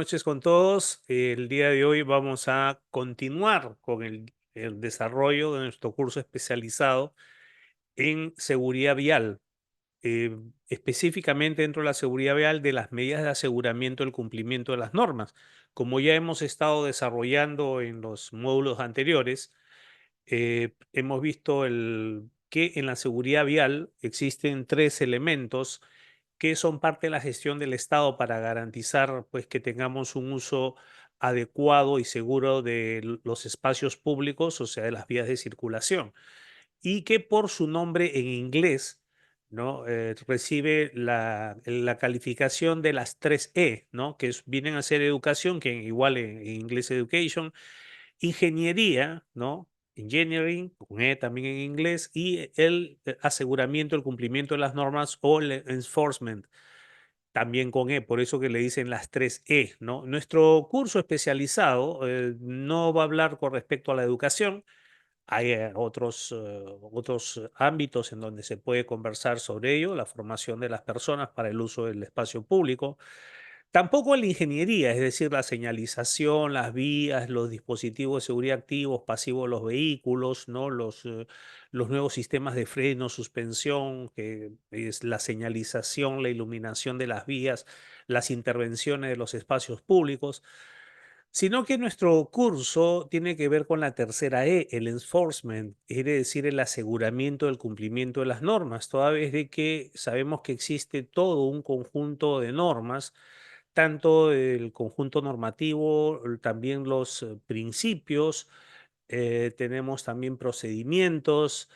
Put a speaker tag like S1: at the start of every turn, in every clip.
S1: noches con todos. El día de hoy vamos a continuar con el desarrollo de nuestro curso especializado en seguridad vial, específicamente dentro de la seguridad vial de las medidas de aseguramiento del cumplimiento de las normas. Como ya hemos estado desarrollando en los módulos anteriores, hemos visto que en la seguridad vial existen tres elementos que son parte de la gestión del Estado para garantizar pues, que tengamos un uso adecuado y seguro de los espacios públicos, o sea, de las vías de circulación, y que por su nombre en inglés, ¿no? Recibe la calificación de las tres E, ¿no? Que vienen a ser educación, que igual en inglés education, ingeniería, ¿no? Engineering, con E también en inglés, y el aseguramiento, el cumplimiento de las normas o el enforcement, también con E, por eso que le dicen las tres E, ¿no? Nuestro curso especializado no va a hablar con respecto a la educación. Hay otros ámbitos en donde se puede conversar sobre ello, la formación de las personas para el uso del espacio público. Tampoco en la ingeniería, es decir, la señalización, las vías, los dispositivos de seguridad activos, pasivos de los vehículos, ¿no? Los nuevos sistemas de freno, suspensión, que es la señalización, la iluminación de las vías, las intervenciones de los espacios públicos, sino que nuestro curso tiene que ver con la tercera E, el enforcement, quiere decir el aseguramiento del cumplimiento de las normas, toda vez de que sabemos que existe todo un conjunto de normas, tanto el conjunto normativo, también los principios, tenemos también procedimientos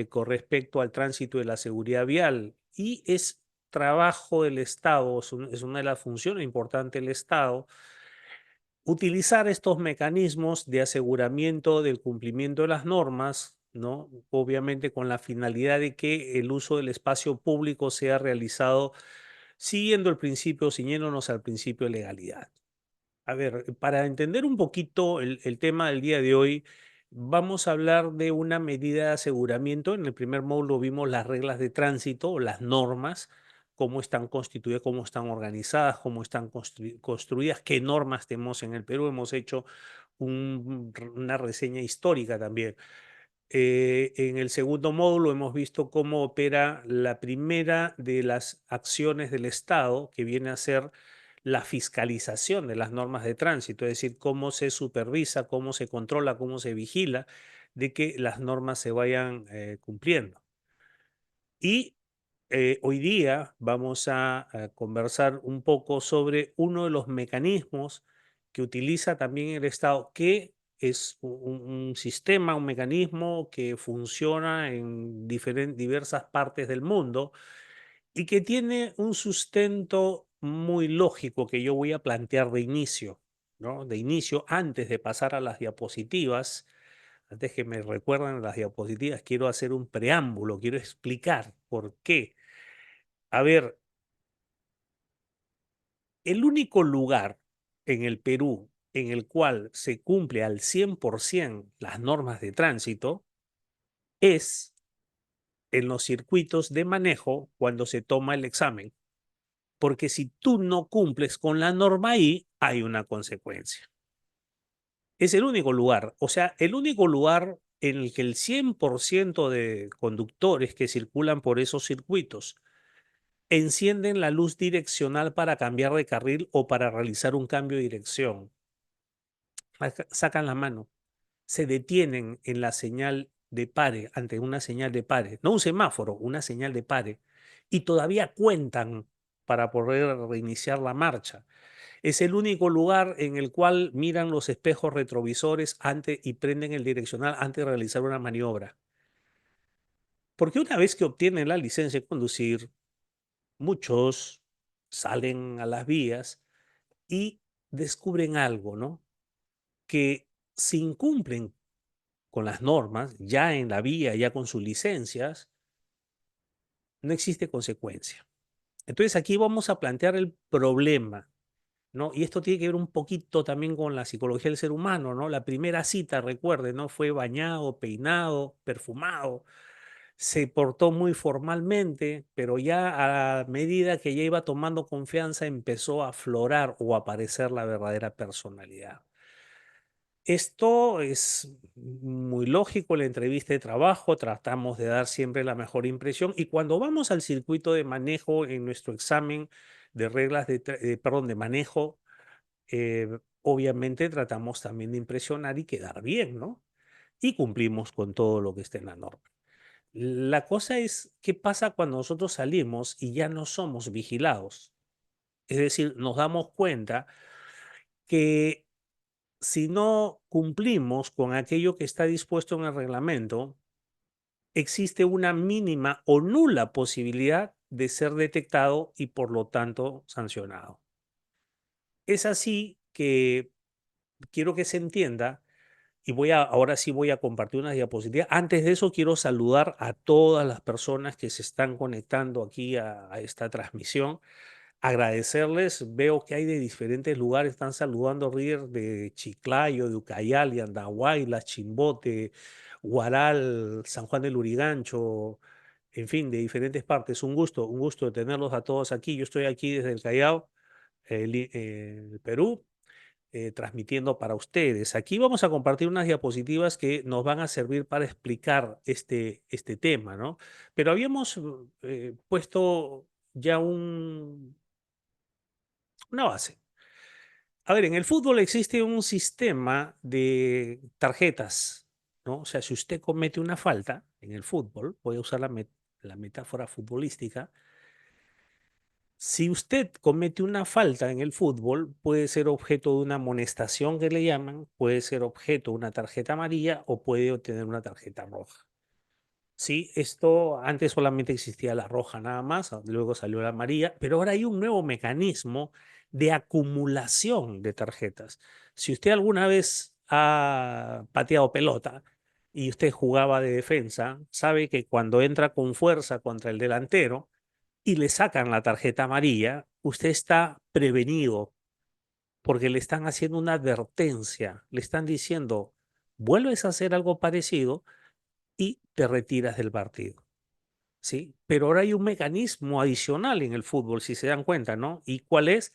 S1: con respecto al tránsito de la seguridad vial, y es trabajo del Estado, es una de las funciones importantes del Estado utilizar estos mecanismos de aseguramiento del cumplimiento de las normas, ¿no? Obviamente con la finalidad de que el uso del espacio público sea realizado siguiendo el principio, ciñéndonos al principio de legalidad. A ver, para entender un poquito el tema del día de hoy, vamos a hablar de una medida de aseguramiento. En el primer módulo vimos las reglas de tránsito, o las normas, cómo están constituidas, cómo están organizadas, cómo están construidas, qué normas tenemos en el Perú. Hemos hecho una reseña histórica también. En el segundo módulo hemos visto cómo opera la primera de las acciones del Estado, que viene a ser la fiscalización de las normas de tránsito, es decir, cómo se supervisa, cómo se controla, cómo se vigila de que las normas se vayan cumpliendo. Y hoy día vamos a conversar un poco sobre uno de los mecanismos que utiliza también el Estado, que es un sistema, un mecanismo que funciona en diversas partes del mundo y que tiene un sustento muy lógico que yo voy a plantear de inicio, ¿no? De inicio, antes de pasar a las diapositivas, antes que me recuerden las diapositivas, quiero hacer un preámbulo, quiero explicar por qué. A ver, el único lugar en el Perú en el cual se cumple al 100% las normas de tránsito es en los circuitos de manejo cuando se toma el examen. Porque si tú no cumples con la norma ahí, hay una consecuencia. Es el único lugar, o sea, el único lugar en el que el 100% de conductores que circulan por esos circuitos encienden la luz direccional para cambiar de carril o para realizar un cambio de dirección. Sacan la mano, se detienen en la señal de pare, ante una señal de pare, no un semáforo, una señal de pare, y todavía cuentan para poder reiniciar la marcha. Es el único lugar en el cual miran los espejos retrovisores antes y prenden el direccional antes de realizar una maniobra. Porque una vez que obtienen la licencia de conducir, muchos salen a las vías y descubren algo, ¿no? Que si incumplen con las normas, ya en la vía, ya con sus licencias, no existe consecuencia. Entonces aquí vamos a plantear el problema, ¿no? Y esto tiene que ver un poquito también con la psicología del ser humano, ¿no? La primera cita, recuerde, ¿no? Fue bañado, peinado, perfumado. se portó muy formalmente, pero ya a medida que ya iba tomando confianza empezó a aflorar o a aparecer la verdadera personalidad. Esto es muy lógico en la entrevista de trabajo, tratamos de dar siempre la mejor impresión y cuando vamos al circuito de manejo en nuestro examen de reglas perdón, de manejo, obviamente tratamos también de impresionar y quedar bien, ¿no? Y cumplimos con todo lo que está en la norma. La cosa es, ¿qué pasa cuando nosotros salimos y ya no somos vigilados? Es decir, nos damos cuenta que si no cumplimos con aquello que está dispuesto en el reglamento, existe una mínima o nula posibilidad de ser detectado y por lo tanto sancionado. Es así que quiero que se entienda y ahora sí voy a compartir unas diapositivas. Antes de eso quiero saludar a todas las personas que se están conectando aquí a esta transmisión. Agradecerles, veo que hay de diferentes lugares, están saludando River de Chiclayo, de Ucayali, Andahuaylas, Chimbote, Huaral, San Juan del Lurigancho, en fin, de diferentes partes. Un gusto tenerlos a todos aquí. Yo estoy aquí desde el Callao, el Perú, transmitiendo para ustedes. Aquí vamos a compartir unas diapositivas que nos van a servir para explicar este tema, ¿no? Pero habíamos puesto ya una base. A ver, en el fútbol existe un sistema de tarjetas, ¿no? O sea, si usted comete una falta en el fútbol, voy a usar la metáfora futbolística, si usted comete una falta en el fútbol, puede ser objeto de una amonestación que le llaman, puede ser objeto de una tarjeta amarilla o puede obtener una tarjeta roja. Sí, esto antes solamente existía la roja nada más, luego salió la amarilla, pero ahora hay un nuevo mecanismo de acumulación de tarjetas. Si usted alguna vez ha pateado pelota y usted jugaba de defensa, sabe que cuando entra con fuerza contra el delantero y le sacan la tarjeta amarilla, usted está prevenido porque le están haciendo una advertencia, le están diciendo, vuelves a hacer algo parecido y te retiras del partido. ¿Sí? Pero ahora hay un mecanismo adicional en el fútbol, si se dan cuenta, ¿no? ¿Y cuál es?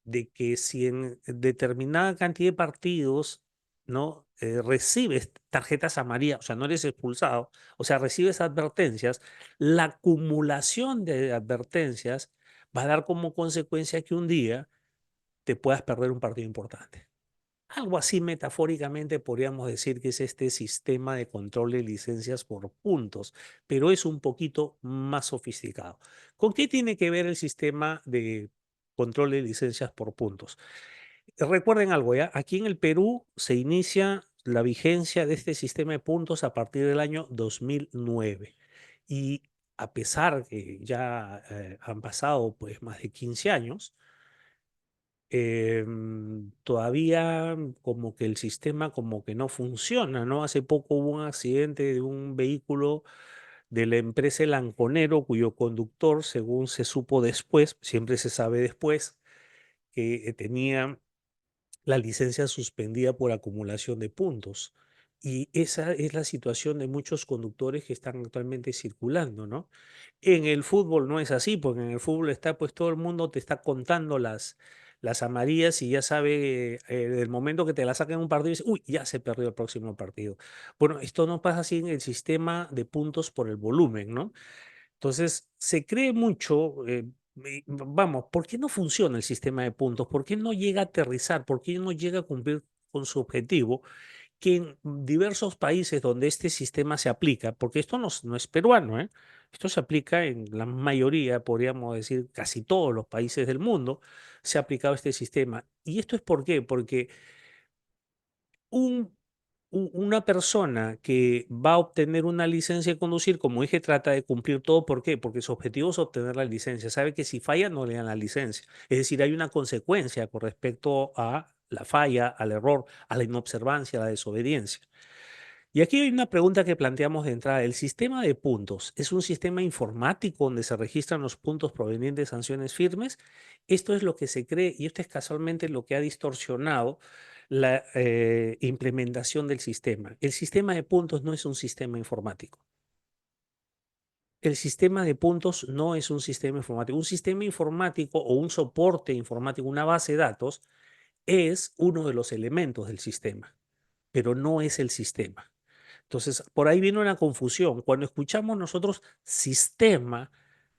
S1: De que si en determinada cantidad de partidos, ¿no? Recibes tarjetas amarillas, o sea, no eres expulsado, o sea, recibes advertencias, la acumulación de advertencias va a dar como consecuencia que un día te puedas perder un partido importante. Algo así metafóricamente podríamos decir que es este sistema de control de licencias por puntos, pero es un poquito más sofisticado. ¿Con qué tiene que ver el sistema de control de licencias por puntos? Recuerden algo, ¿ya? Aquí en el Perú se inicia la vigencia de este sistema de puntos a partir del año 2009. Y a pesar que ya han pasado pues más de 15 años, todavía como que el sistema como que no funciona, ¿no? Hace poco hubo un accidente de un vehículo de la empresa El Anconero, cuyo conductor, según se supo después, siempre se sabe después, que tenía la licencia suspendida por acumulación de puntos. Y esa es la situación de muchos conductores que están actualmente circulando, ¿no? En el fútbol no es así, porque en el fútbol está, pues todo el mundo te está contando las amarillas y ya sabe, del momento que te la sacan en un partido, dice, uy, ya se perdió el próximo partido. Bueno, esto no pasa así en el sistema de puntos por el volumen, ¿no? Entonces, se cree mucho, vamos, ¿por qué no funciona el sistema de puntos? ¿Por qué no llega a aterrizar? ¿Por qué no llega a cumplir con su objetivo? Que en diversos países donde este sistema se aplica, porque esto no es peruano, ¿eh? Esto se aplica en la mayoría, podríamos decir, casi todos los países del mundo, se ha aplicado este sistema. ¿Y esto es por qué? Porque un una persona que va a obtener una licencia de conducir, como dije, trata de cumplir todo. ¿Por qué? Porque su objetivo es obtener la licencia. Sabe que si falla, no le dan la licencia. Es decir, hay una consecuencia con respecto a la falla, al error, a la inobservancia, a la desobediencia. Y aquí hay una pregunta que planteamos de entrada. ¿El sistema de puntos es un sistema informático donde se registran los puntos provenientes de sanciones firmes? Esto es lo que se cree y esto es casualmente lo que ha distorsionado la implementación del sistema. El sistema de puntos no es un sistema informático. El sistema de puntos no es un sistema informático. Un sistema informático o un soporte informático, una base de datos, es uno de los elementos del sistema, pero no es el sistema. Entonces, por ahí viene una confusión. Cuando escuchamos nosotros sistema,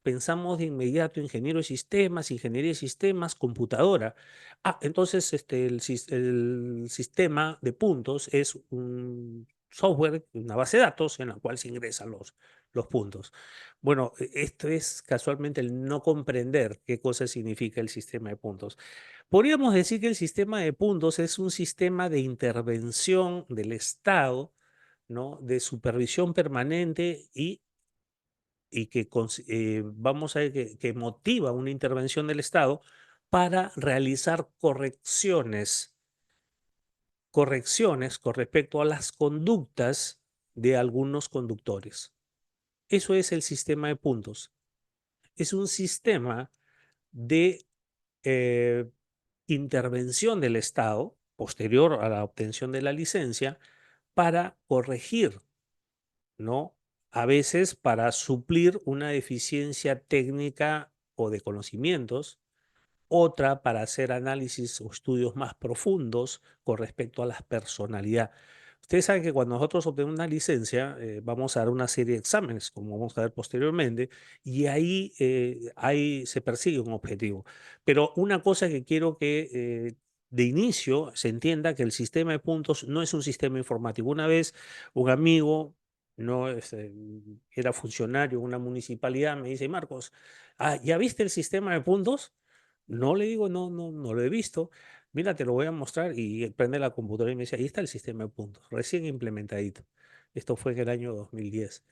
S1: pensamos de inmediato ingeniero de sistemas, ingeniería de sistemas, computadora. Ah, entonces el sistema de puntos es un software, una base de datos en la cual se ingresan los puntos. Bueno, esto es casualmente el no comprender qué cosa significa el sistema de puntos. Podríamos decir que el sistema de puntos es un sistema de intervención del Estado, ¿no? De supervisión permanente y que vamos a ver que motiva una intervención del Estado para realizar correcciones con respecto a las conductas de algunos conductores. Eso es el sistema de puntos. Es un sistema de eh, intervención del Estado posterior a la obtención de la licencia para corregir, ¿no? A veces para suplir una deficiencia técnica o de conocimientos, otra para hacer análisis o estudios más profundos con respecto a la personalidad. Ustedes saben que cuando nosotros obtenemos una licencia, vamos a dar una serie de exámenes, como vamos a ver posteriormente, y ahí se persigue un objetivo. Pero una cosa que quiero que de inicio se entienda que el sistema de puntos no es un sistema informático. Una vez un amigo no era funcionario en una municipalidad, me dice, Marcos, ¿ya viste el sistema de puntos? No le digo, no lo he visto. Mira, te lo voy a mostrar y prende la computadora y me dice, ahí está el sistema de puntos, recién implementadito. Esto fue en el año 2010.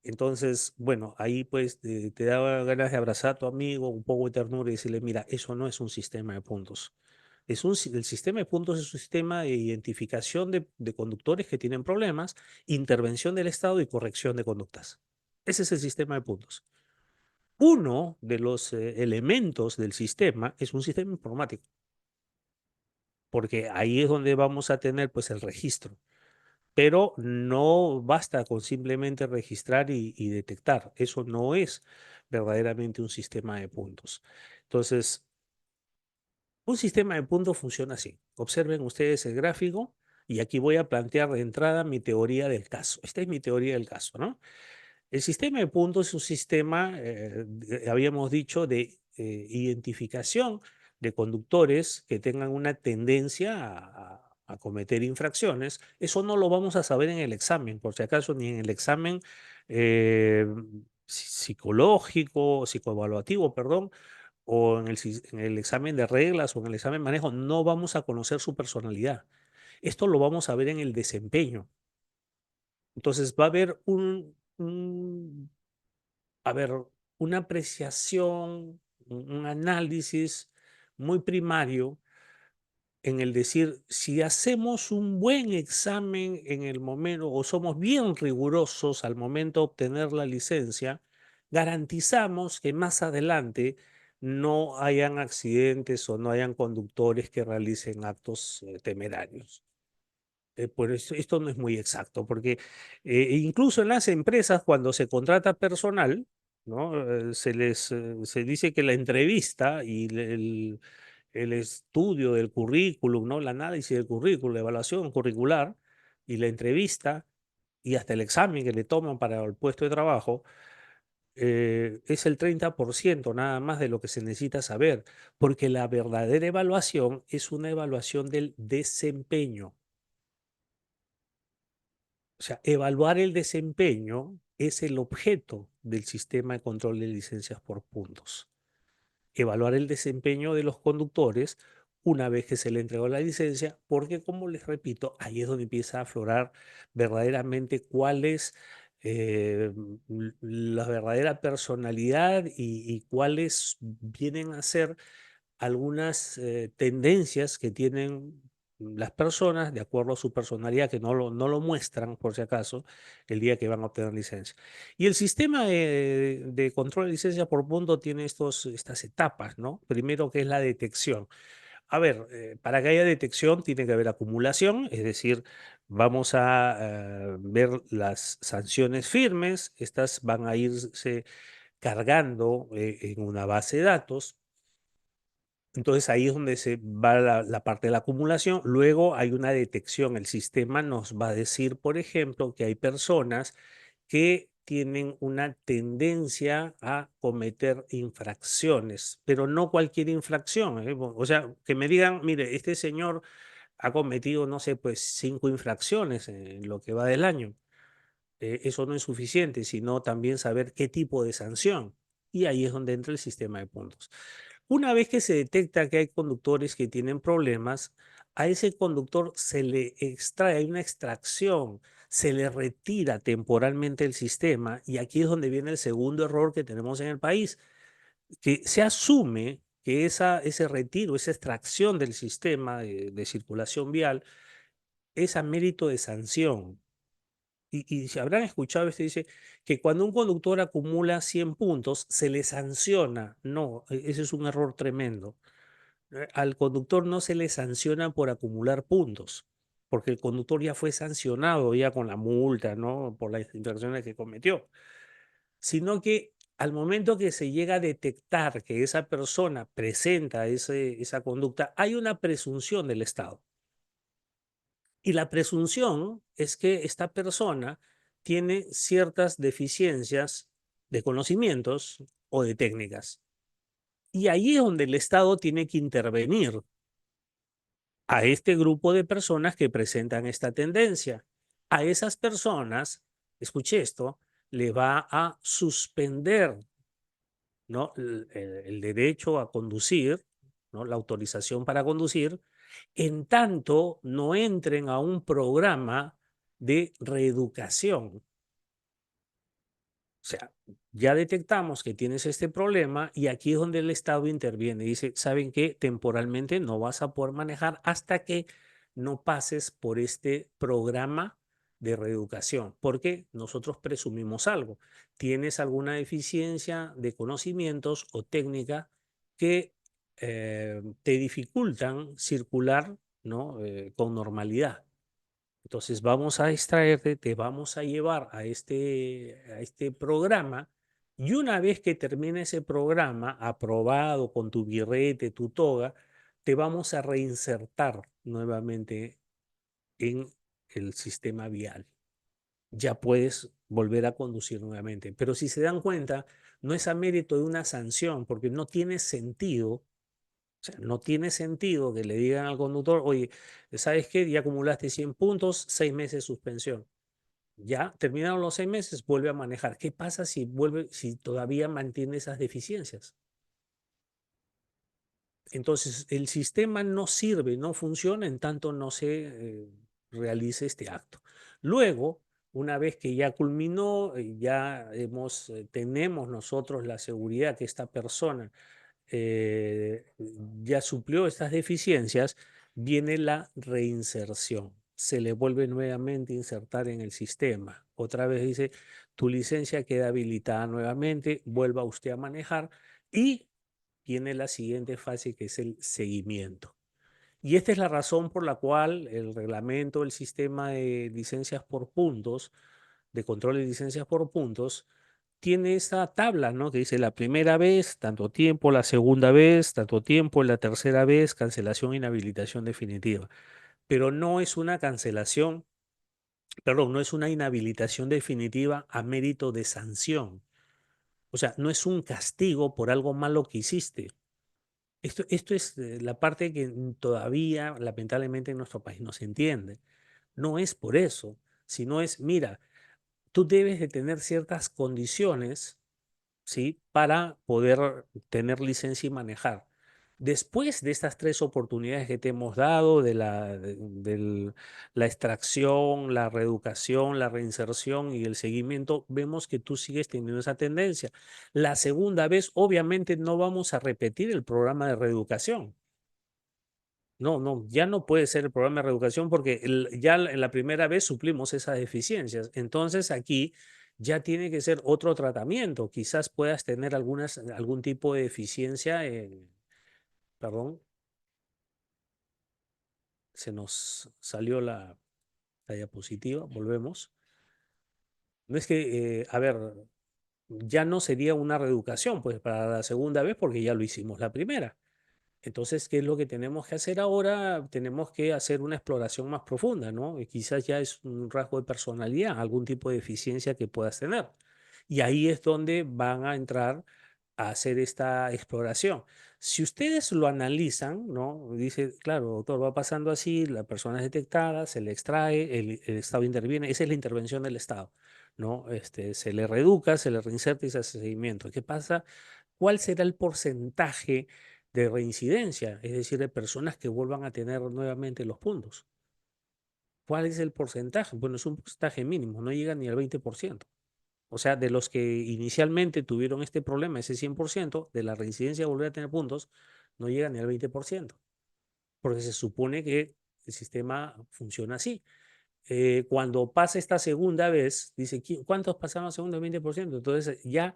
S1: Entonces, bueno, ahí pues te daba ganas de abrazar a tu amigo, un poco de ternura y decirle, mira, eso no es un sistema de puntos. El sistema de puntos es un sistema de identificación de conductores que tienen problemas, intervención del Estado y corrección de conductas. Ese es el sistema de puntos. Uno de los elementos del sistema es un sistema informático, porque ahí es donde vamos a tener pues el registro. Pero no basta con simplemente registrar y detectar. Eso no es verdaderamente un sistema de puntos. Entonces, un sistema de puntos funciona así. Observen ustedes el gráfico y aquí voy a plantear de entrada mi teoría del caso. Esta es mi teoría del caso, ¿no? El sistema de puntos es un sistema, habíamos dicho, de identificación de conductores que tengan una tendencia a cometer infracciones. Eso no lo vamos a saber en el examen, por si acaso, ni en el examen eh, psicológico, psicoevaluativo, perdón, o en el examen de reglas o en el examen de manejo. No vamos a conocer su personalidad. Esto lo vamos a ver en el desempeño. Entonces va a haber a ver, una apreciación, un análisis muy primario en el decir, si hacemos un buen examen en el momento o somos bien rigurosos al momento de obtener la licencia, garantizamos que más adelante no hayan accidentes o no hayan conductores que realicen actos temerarios. Por eso, esto no es muy exacto, porque incluso en las empresas, cuando se contrata personal, ¿no? Se dice que la entrevista y el estudio del currículum, ¿no? El análisis del currículum, la evaluación curricular y la entrevista y hasta el examen que le toman para el puesto de trabajo, es el 30% nada más de lo que se necesita saber, porque la verdadera evaluación es una evaluación del desempeño. O sea, evaluar el desempeño es el objeto del sistema de control de licencias por puntos. Evaluar el desempeño de los conductores una vez que se le entregó la licencia, porque como les repito, ahí es donde empieza a aflorar verdaderamente cuál es la verdadera personalidad y cuáles vienen a ser algunas tendencias que tienen las personas de acuerdo a su personalidad, que no lo muestran, por si acaso, el día que van a obtener licencia. Y el sistema de control de licencia por punto tiene estas etapas, ¿no? Primero, que es la detección. A ver, para que haya detección tiene que haber acumulación, es decir, vamos a ver las sanciones firmes, estas van a irse cargando en una base de datos. Entonces ahí es donde se va la parte de la acumulación. Luego hay una detección. El sistema nos va a decir, por ejemplo, que hay personas que tienen una tendencia a cometer infracciones, pero no cualquier infracción. O sea, que me digan, mire, este señor ha cometido, no sé, pues 5 infracciones en lo que va del año. Eso no es suficiente, sino también saber qué tipo de sanción. Y ahí es donde entra el sistema de puntos. Una vez que se detecta que hay conductores que tienen problemas, a ese conductor se le extrae, hay una extracción, se le retira temporalmente el sistema y aquí es donde viene el segundo error que tenemos en el país, que se asume que ese retiro, esa extracción del sistema de circulación vial es a mérito de sanción. Y se habrán escuchado, este dice que cuando un conductor acumula 100 puntos, se le sanciona. No, ese es un error tremendo. Al conductor no se le sanciona por acumular puntos, porque el conductor ya fue sancionado ya con la multa, ¿no? Por las infracciones que cometió, sino que al momento que se llega a detectar que esa persona presenta esa conducta, hay una presunción del Estado. Y la presunción es que esta persona tiene ciertas deficiencias de conocimientos o de técnicas. Y ahí es donde el Estado tiene que intervenir a este grupo de personas que presentan esta tendencia. A esas personas, escuche esto, le va a suspender, ¿no? el derecho a conducir, ¿no? La autorización para conducir, en tanto no entren a un programa de reeducación. O sea, ya detectamos que tienes este problema y aquí es donde el Estado interviene. Dice, ¿saben qué? Temporalmente no vas a poder manejar hasta que no pases por este programa de reeducación, porque nosotros presumimos algo. Tienes alguna deficiencia de conocimientos o técnica que te dificultan circular, ¿no? Con normalidad. Entonces vamos a extraerte, te vamos a llevar a este programa y una vez que termine ese programa, aprobado con tu birrete, tu toga, te vamos a reinsertar nuevamente en el sistema vial. Ya puedes volver a conducir nuevamente. Pero si se dan cuenta, no es a mérito de una sanción, porque no tiene sentido, o sea, no tiene sentido que le digan al conductor, oye, ¿sabes qué? Ya acumulaste 100 puntos, 6 meses de suspensión. Ya terminaron los 6 meses, vuelve a manejar. ¿Qué pasa si todavía mantiene esas deficiencias? Entonces, el sistema no sirve, no funciona en tanto no se realice este acto. Luego, una vez que ya culminó, tenemos nosotros la seguridad que esta persona eh, ya suplió estas deficiencias, viene la reinserción. Se le vuelve nuevamente a insertar en el sistema. Otra vez dice, tu licencia queda habilitada nuevamente, vuelva usted a manejar y viene la siguiente fase que es el seguimiento. Y esta es la razón por la cual el reglamento, el sistema de licencias por puntos, de control de licencias por puntos, tiene esta tabla, ¿no? Que dice la primera vez, tanto tiempo, la segunda vez, tanto tiempo, la tercera vez, cancelación e inhabilitación definitiva. Pero no es una cancelación, perdón, no es una inhabilitación definitiva a mérito de sanción. O sea, no es un castigo por algo malo que hiciste. Esto es la parte que todavía, lamentablemente, en nuestro país no se entiende. No es por eso, sino es, mira, tú debes de tener ciertas condiciones, ¿sí? Para poder tener licencia y manejar. Después de estas 3 oportunidades que te hemos dado, la extracción, la reeducación, la reinserción y el seguimiento, vemos que tú sigues teniendo esa tendencia. La segunda vez, obviamente, no vamos a repetir el programa de reeducación. No, no, ya no puede ser el programa de reeducación porque ya en la primera vez suplimos esas deficiencias. Entonces aquí ya tiene que ser otro tratamiento. Quizás puedas tener algún tipo de deficiencia, perdón. se nos salió la diapositiva, volvemos. No es que, a ver, ya no sería una reeducación, pues para la segunda vez, porque ya lo hicimos la primera. Entonces, ¿qué es lo que tenemos que hacer ahora? Tenemos que hacer una exploración más profunda, ¿no? Y quizás ya es un rasgo de personalidad, algún tipo de deficiencia que puedas tener. Y ahí es donde van a entrar a hacer esta exploración. Si ustedes lo analizan, ¿no? Dice, claro, doctor, va pasando así, la persona es detectada, se le extrae, el Estado interviene, esa es la intervención del Estado, ¿no? Se le reeduca, se le reinserta y se hace seguimiento. ¿Qué pasa? ¿Cuál será el porcentaje de reincidencia? Es decir, de personas que vuelvan a tener nuevamente los puntos. ¿Cuál es el porcentaje? Bueno, es un porcentaje mínimo, no llega ni al 20%. O sea, de los que inicialmente tuvieron este problema, ese 100%, de la reincidencia a volver a tener puntos, no llega ni al 20%, porque se supone que el sistema funciona así. Cuando pasa esta segunda vez, dice, ¿cuántos pasaron la segunda? 20%. Entonces, ya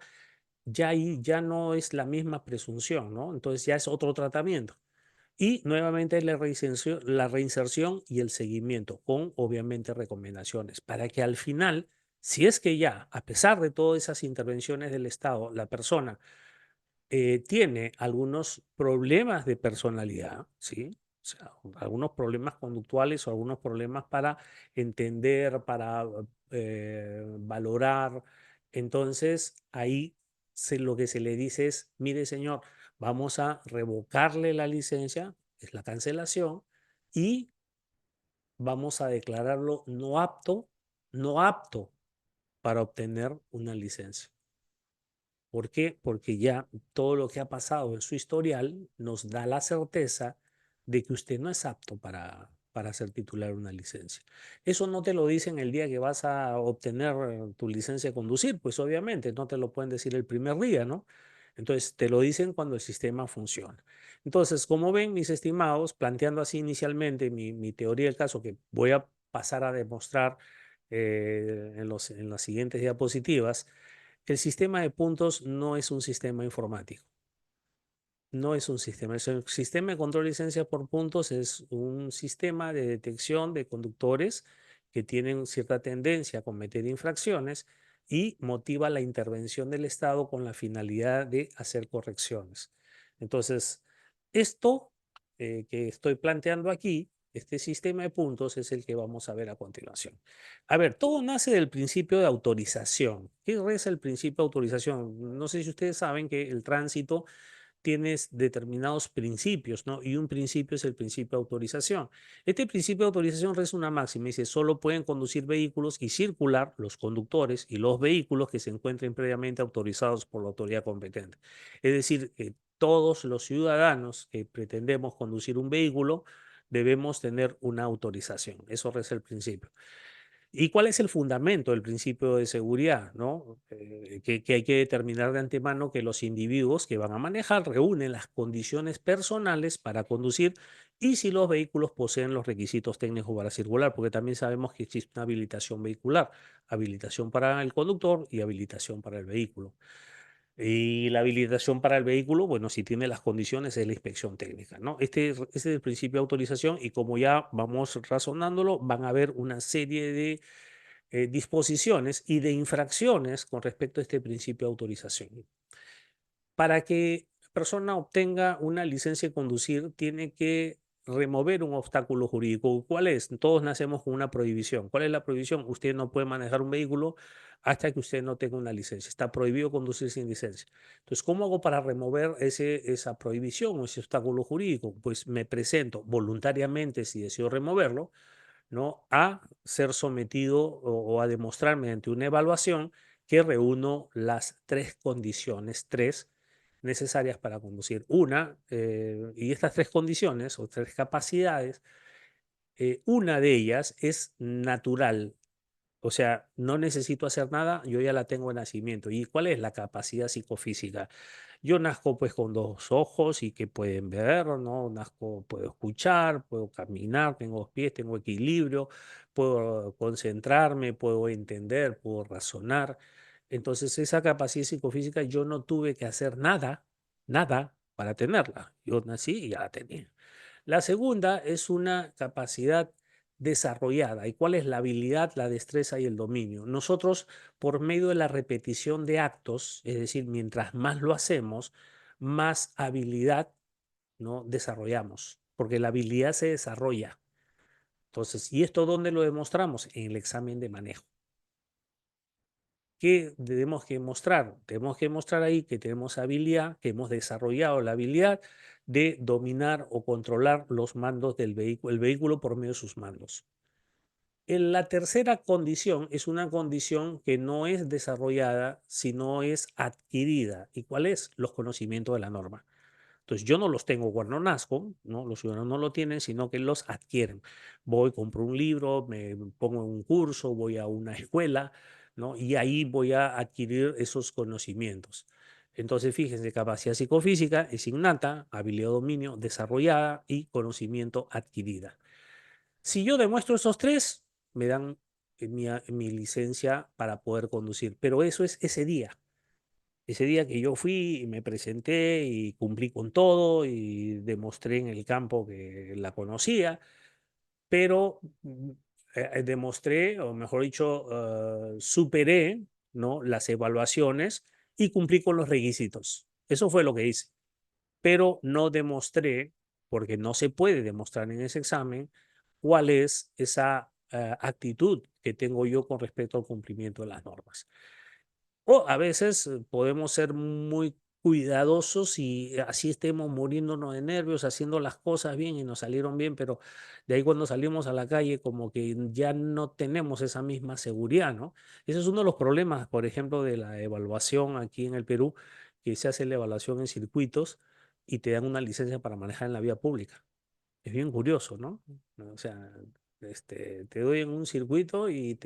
S1: ahí ya no es la misma presunción, ¿no? Entonces ya es otro tratamiento. Y nuevamente la reinserción y el seguimiento, con obviamente recomendaciones, para que al final, si es que ya, a pesar de todas esas intervenciones del Estado, la persona tiene algunos problemas de personalidad, ¿sí? O sea, algunos problemas conductuales o algunos problemas para entender, para valorar. Entonces, ahí lo que se le dice es, mire, señor, vamos a revocarle la licencia, es la cancelación, y vamos a declararlo no apto para obtener una licencia. ¿Por qué? Porque ya todo lo que ha pasado en su historial nos da la certeza de que usted no es apto para ser titular de una licencia. Eso no te lo dicen el día que vas a obtener tu licencia de conducir, pues obviamente no te lo pueden decir el primer día, ¿no? Entonces te lo dicen cuando el sistema funciona. Entonces, como ven, mis estimados, planteando así inicialmente mi teoría del caso, que voy a pasar a demostrar en las siguientes diapositivas, el sistema de puntos no es un sistema informático, no es un sistema. El sistema de control de licencia por puntos es un sistema de detección de conductores que tienen cierta tendencia a cometer infracciones y motiva la intervención del Estado con la finalidad de hacer correcciones. Entonces, esto que estoy planteando aquí, este sistema de puntos es el que vamos a ver a continuación. A ver, todo nace del principio de autorización. ¿Qué es el principio de autorización? No sé si ustedes saben que el tránsito tienes determinados principios, ¿no? Y un principio es el principio de autorización. Este principio de autorización es una máxima, dice, solo pueden conducir vehículos y circular los conductores y los vehículos que se encuentren previamente autorizados por la autoridad competente. Es decir, que todos los ciudadanos que pretendemos conducir un vehículo debemos tener una autorización. Eso es el principio. ¿Y cuál es el fundamento del principio de seguridad? ¿No? Que hay que determinar de antemano que los individuos que van a manejar reúnen las condiciones personales para conducir y si los vehículos poseen los requisitos técnicos para circular, porque también sabemos que existe una habilitación vehicular, habilitación para el conductor y habilitación para el vehículo. Y la habilitación para el vehículo, bueno, si tiene las condiciones es la inspección técnica, ¿no? Este es el principio de autorización y como ya vamos razonándolo, van a haber una serie de disposiciones y de infracciones con respecto a este principio de autorización. Para que la persona obtenga una licencia de conducir, tiene que remover un obstáculo jurídico. ¿Cuál es? Todos nacemos con una prohibición. ¿Cuál es la prohibición? Usted no puede manejar un vehículo hasta que usted no tenga una licencia. Está prohibido conducir sin licencia. Entonces, ¿cómo hago para remover esa prohibición o ese obstáculo jurídico? Pues me presento voluntariamente, si deseo removerlo, ¿no? A ser sometido o a demostrar mediante una evaluación que reúno las tres condiciones, tres necesarias para conducir. Y estas tres condiciones o tres capacidades, una de ellas es natural, o sea, no necesito hacer nada, yo ya la tengo de nacimiento. ¿Y cuál es la capacidad psicofísica? Yo nazco pues con dos ojos y que pueden ver, ¿no? Nazco, puedo escuchar, puedo caminar, tengo dos pies, tengo equilibrio, puedo concentrarme, puedo entender, puedo razonar. Entonces esa capacidad psicofísica yo no tuve que hacer nada, nada para tenerla. Yo nací y ya la tenía. La segunda es una capacidad desarrollada. ¿Y cuál es la habilidad, la destreza y el dominio? Nosotros, por medio de la repetición de actos, es decir, mientras más lo hacemos, más habilidad, ¿no?, desarrollamos, porque la habilidad se desarrolla. Entonces, ¿y esto dónde lo demostramos? En el examen de manejo. ¿Qué tenemos que mostrar? Tenemos que mostrar ahí que tenemos habilidad, que hemos desarrollado la habilidad de dominar o controlar los mandos del vehículo, el vehículo por medio de sus mandos. La tercera condición es una condición que no es desarrollada, sino es adquirida. ¿Y cuál es? Los conocimientos de la norma. Entonces, yo no los tengo cuando nazco, ¿no? Los ciudadanos no lo tienen, sino que los adquieren. Voy, compro un libro, me pongo en un curso, voy a una escuela, ¿no? Y ahí voy a adquirir esos conocimientos. Entonces, fíjense, capacidad psicofísica es innata, habilidad o dominio desarrollada y conocimiento adquirida. Si yo demuestro esos tres, me dan mi licencia para poder conducir, pero eso es ese día. Ese día que yo fui y me presenté y cumplí con todo y demostré en el campo que la conocía, pero demostré, o mejor dicho, superé, ¿no?, las evaluaciones y cumplí con los requisitos. Eso fue lo que hice, pero no demostré, porque no se puede demostrar en ese examen, cuál es esa actitud que tengo yo con respecto al cumplimiento de las normas. O a veces podemos ser muy cuidadosos y así estemos muriéndonos de nervios, haciendo las cosas bien y nos salieron bien, pero de ahí cuando salimos a la calle como que ya no tenemos esa misma seguridad, ¿no? Ese es uno de los problemas, por ejemplo, de la evaluación aquí en el Perú, que se hace la evaluación en circuitos y te dan una licencia para manejar en la vía pública. Es bien curioso, ¿no? O sea, te doy en un circuito y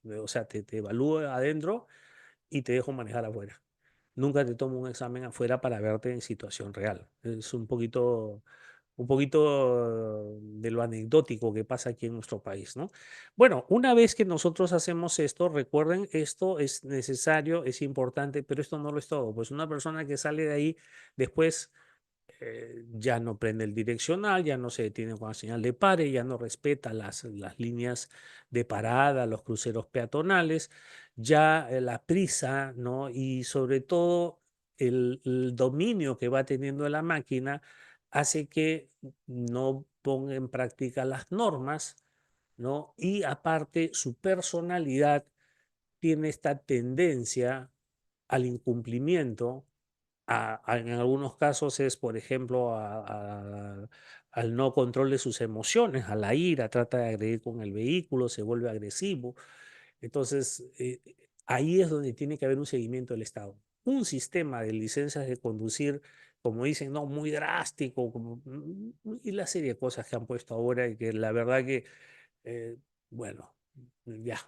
S1: o sea, te evalúo adentro y te dejo manejar afuera. Nunca te tomo un examen afuera para verte en situación real. Es un poquito de lo anecdótico que pasa aquí en nuestro país, ¿no? Bueno, una vez que nosotros hacemos esto, recuerden, esto es necesario, es importante, pero esto no lo es todo. Pues una persona que sale de ahí después ya no prende el direccional, ya no se detiene con la señal de pare, ya no respeta las líneas de parada, los cruceros peatonales, ya la prisa, ¿no? Y sobre todo el dominio que va teniendo la máquina hace que no ponga en práctica las normas, ¿no? Y aparte su personalidad tiene esta tendencia al incumplimiento, en algunos casos es, por ejemplo, al no control de sus emociones, a la ira, trata de agredir con el vehículo, se vuelve agresivo. Entonces, ahí es donde tiene que haber un seguimiento del Estado. Un sistema de licencias de conducir, como dicen, no, muy drástico, y la serie de cosas que han puesto ahora y que la verdad que, eh, bueno, ya,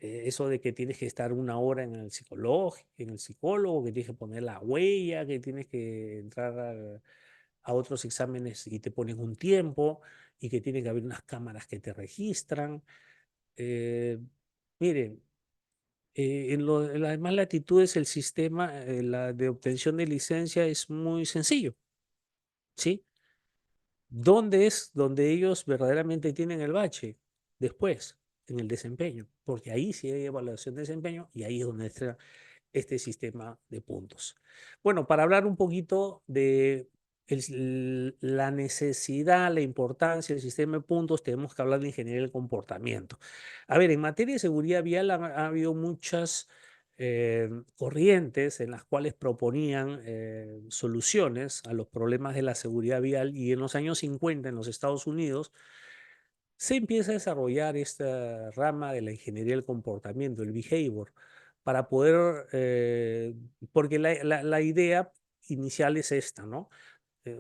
S1: eso de que tienes que estar una hora en el psicólogo, que tienes que poner la huella, que tienes que entrar a otros exámenes y te ponen un tiempo y que tiene que haber unas cámaras que te registran. Eh, Miren, en las demás latitudes el sistema de obtención de licencia es muy sencillo, ¿sí? ¿Dónde es donde ellos verdaderamente tienen el bache? Después, en el desempeño, porque ahí sí hay evaluación de desempeño y ahí es donde está este sistema de puntos. Bueno, para hablar un poquito de la necesidad, la importancia del sistema de puntos, tenemos que hablar de ingeniería del comportamiento. A ver, en materia de seguridad vial ha habido muchas corrientes en las cuales proponían soluciones a los problemas de la seguridad vial y en los años 50 en los Estados Unidos se empieza a desarrollar esta rama de la ingeniería del comportamiento, el behavior, para poder, porque la idea inicial es esta, ¿no?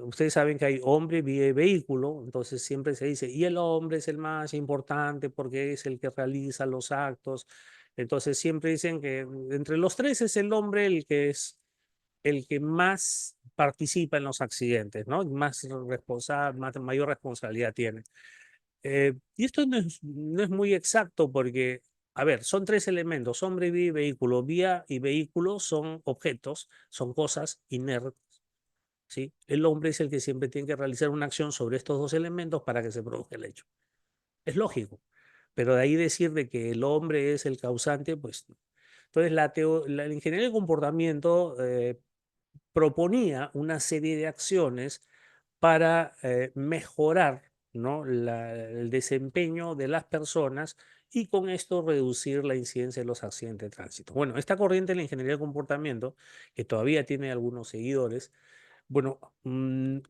S1: Ustedes saben que hay hombre, vía y vehículo, entonces siempre se dice, y el hombre es el más importante porque es el que realiza los actos. Entonces siempre dicen que entre los tres es el hombre el que es el que más participa en los accidentes, ¿no? Más responsable, mayor responsabilidad tiene. Y esto no es muy exacto porque, a ver, son tres elementos, hombre, vía y vehículo. Vía y vehículo son objetos, son cosas inertes, ¿sí? El hombre es el que siempre tiene que realizar una acción sobre estos dos elementos para que se produzca el hecho. Es lógico, pero de ahí decir de que el hombre es el causante, pues no. Entonces la ingeniería del comportamiento proponía una serie de acciones para mejorar, ¿no? El desempeño de las personas y con esto reducir la incidencia de los accidentes de tránsito. Bueno, esta corriente de la ingeniería del comportamiento, que todavía tiene algunos seguidores, bueno,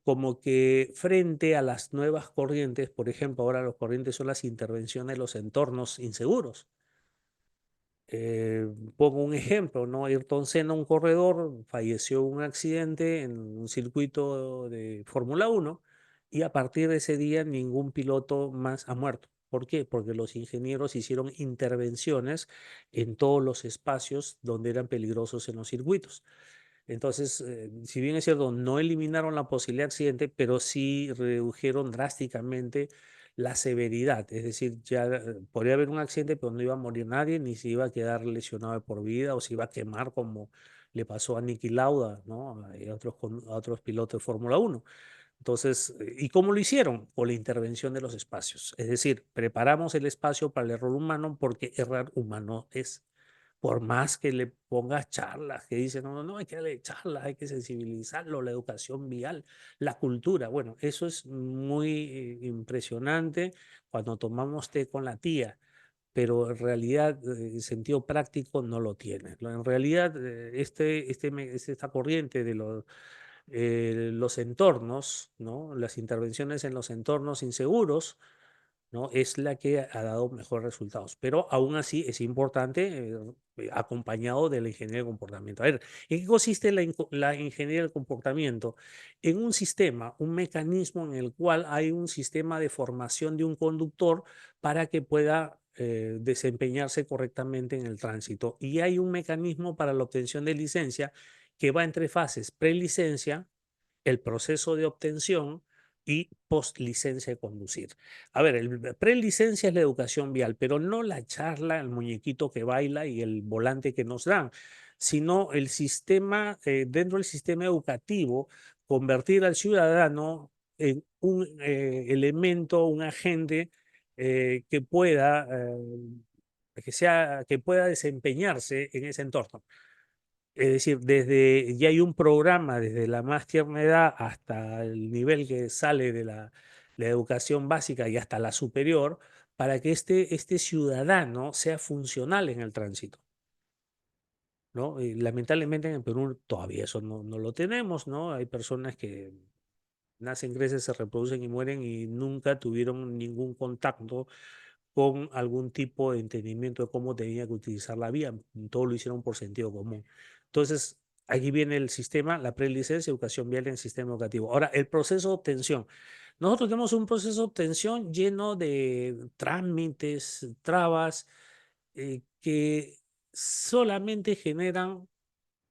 S1: como que frente a las nuevas corrientes, por ejemplo, ahora las corrientes son las intervenciones en los entornos inseguros. Eh, Pongo un ejemplo, ¿no? Ayrton Senna, un corredor, falleció en un accidente en un circuito de Fórmula 1 y a partir de ese día ningún piloto más ha muerto. ¿Por qué? Porque los ingenieros hicieron intervenciones en todos los espacios donde eran peligrosos en los circuitos. Entonces, si bien es cierto, no eliminaron la posibilidad de accidente, pero sí redujeron drásticamente la severidad. Es decir, ya podría haber un accidente, pero no iba a morir nadie, ni se iba a quedar lesionado de por vida o se iba a quemar como le pasó a Niki Lauda, ¿no? Y a a otros pilotos de Fórmula 1. Entonces, ¿y cómo lo hicieron? Por la intervención de los espacios. Es decir, preparamos el espacio para el error humano porque error humano es. Por más que le pongas charlas, que dicen, no, no, no, hay que darle charlas, hay que sensibilizarlo, la educación vial, la cultura. Bueno, eso es muy impresionante cuando tomamos té con la tía, pero en realidad el sentido práctico no lo tiene. En realidad, esta corriente de los entornos, ¿no? Las intervenciones en los entornos inseguros, ¿no? Es la que ha dado mejores resultados. Pero aún así es importante, acompañado de la ingeniería del comportamiento. A ver, ¿en qué consiste la ingeniería del comportamiento? En un sistema, un mecanismo en el cual hay un sistema de formación de un conductor para que pueda desempeñarse correctamente en el tránsito. Y hay un mecanismo para la obtención de licencia que va entre fases prelicencia, el proceso de obtención y postlicencia de conducir. A ver, el prelicencia es la educación vial, pero no la charla, el muñequito que baila y el volante que nos dan, sino el sistema, dentro del sistema educativo, convertir al ciudadano en un elemento, un agente que pueda, que pueda desempeñarse en ese entorno. Es decir, ya hay un programa desde la más tierna edad hasta el nivel que sale de la educación básica y hasta la superior, para que este ciudadano sea funcional en el tránsito, ¿no? Y lamentablemente en el Perú todavía eso no lo tenemos, ¿no? Hay personas que nacen, crecen, se reproducen y mueren y nunca tuvieron ningún contacto con algún tipo de entendimiento de cómo tenía que utilizar la vía. Todo lo hicieron por sentido común. Entonces, aquí viene el sistema, la prelicencia, educación vial en el sistema educativo. Ahora, el proceso de obtención. Nosotros tenemos un proceso de obtención lleno de trámites, trabas, que solamente generan,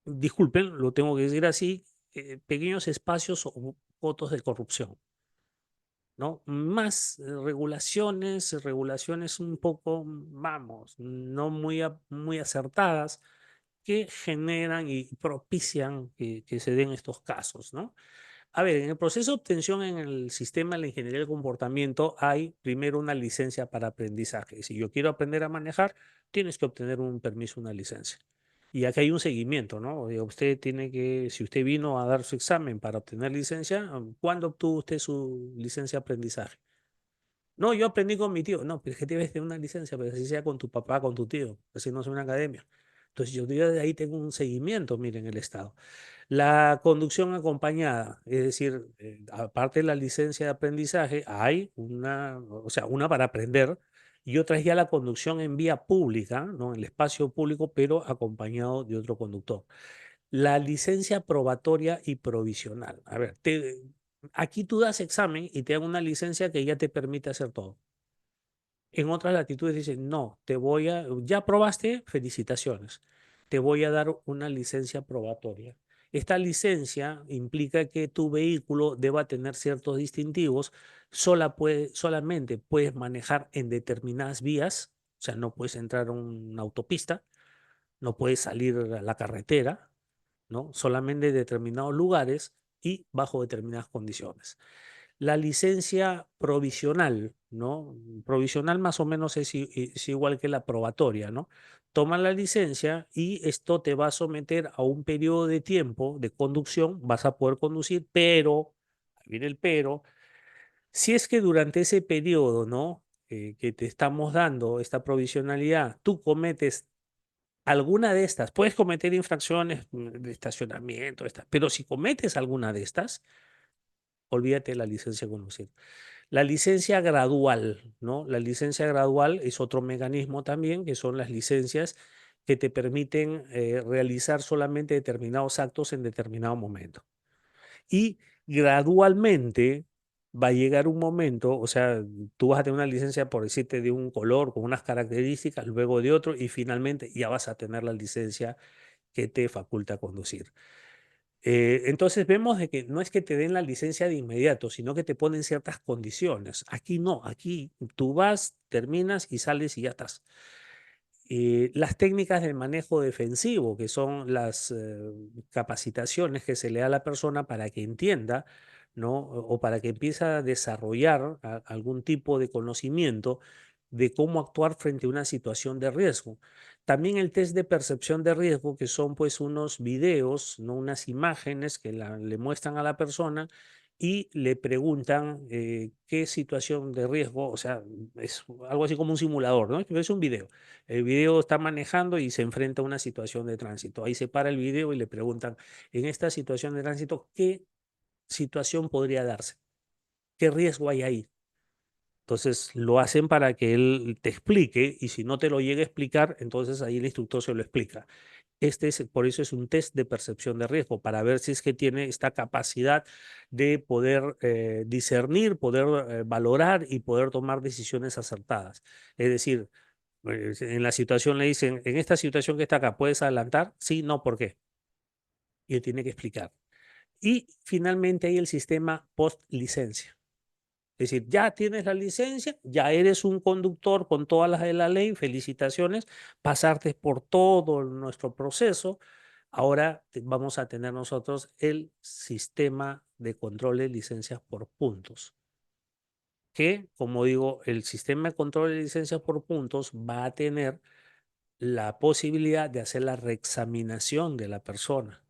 S1: disculpen, lo tengo que decir así, pequeños espacios o fotos de corrupción. ¿No? Más regulaciones un poco, vamos, no muy acertadas, que generan y propician que se den estos casos, ¿no? A ver, en el proceso de obtención en el sistema de la ingeniería del comportamiento hay primero una licencia para aprendizaje. Si yo quiero aprender a manejar, tienes que obtener un permiso, una licencia. Y aquí hay un seguimiento, ¿no? O sea, usted tiene que, si usted vino a dar su examen para obtener licencia, ¿cuándo obtuvo usted su licencia de aprendizaje? No, yo aprendí con mi tío. No, pero es que debes tener una licencia, pero así sea con tu papá, con tu tío, así no es una academia. Entonces yo de ahí tengo un seguimiento, miren, el Estado. La conducción acompañada, es decir, aparte de la licencia de aprendizaje, hay una, o sea, una para aprender y otra es ya la conducción en vía pública, ¿no? En el espacio público, pero acompañado de otro conductor. La licencia probatoria y provisional. A ver, aquí tú das examen y te dan una licencia que ya te permite hacer todo. En otras latitudes dicen, no, ya probaste, felicitaciones, te voy a dar una licencia probatoria. Esta licencia implica que tu vehículo deba tener ciertos distintivos, solamente puedes manejar en determinadas vías, o sea, no puedes entrar a una autopista, no puedes salir a la carretera, ¿no? Solamente en determinados lugares y bajo determinadas condiciones. La licencia provisional, ¿no? Provisional más o menos es igual que la probatoria, ¿no? Toma la licencia y esto te va a someter a un periodo de tiempo de conducción, vas a poder conducir, pero, ahí viene el pero, si es que durante ese periodo, ¿no? Que te estamos dando esta provisionalidad, tú cometes alguna de estas, puedes cometer infracciones de estacionamiento, pero si cometes alguna de estas, olvídate de la licencia de conducir. La licencia gradual, ¿no? La licencia gradual es otro mecanismo también, que son las licencias que te permiten realizar solamente determinados actos en determinado momento. Y gradualmente va a llegar un momento, o sea, tú vas a tener una licencia, por decirte, de un color, con unas características, luego de otro, y finalmente ya vas a tener la licencia que te faculta conducir. Entonces vemos de que no es que te den la licencia de inmediato, sino que te ponen ciertas condiciones. Aquí no, aquí tú vas, terminas y sales y ya estás. Las técnicas de manejo defensivo, que son las capacitaciones que se le da a la persona para que entienda, ¿no? O para que empiece a desarrollar algún tipo de conocimiento de cómo actuar frente a una situación de riesgo. También el test de percepción de riesgo, que son pues unos videos, ¿no? Unas imágenes que le muestran a la persona y le preguntan qué situación de riesgo, o sea, es algo así como un simulador, ¿no? Es un video. El video está manejando y se enfrenta a una situación de tránsito. Ahí se para el video y le preguntan, en esta situación de tránsito, ¿qué situación podría darse? ¿Qué riesgo hay ahí? Entonces lo hacen para que él te explique y si no te lo llega a explicar, entonces ahí el instructor se lo explica. Por eso es un test de percepción de riesgo, para ver si es que tiene esta capacidad de poder discernir, poder valorar y poder tomar decisiones acertadas. Es decir, en la situación le dicen, en esta situación que está acá, ¿puedes adelantar? Sí, no, ¿por qué? Y él tiene que explicar. Y finalmente hay el sistema post licencia. Es decir, ya tienes la licencia, ya eres un conductor con todas las de la ley, felicitaciones, pasaste por todo nuestro proceso. Ahora vamos a tener nosotros el sistema de control de licencias por puntos, que, como digo, el sistema de control de licencias por puntos va a tener la posibilidad de hacer la reexaminación de la persona.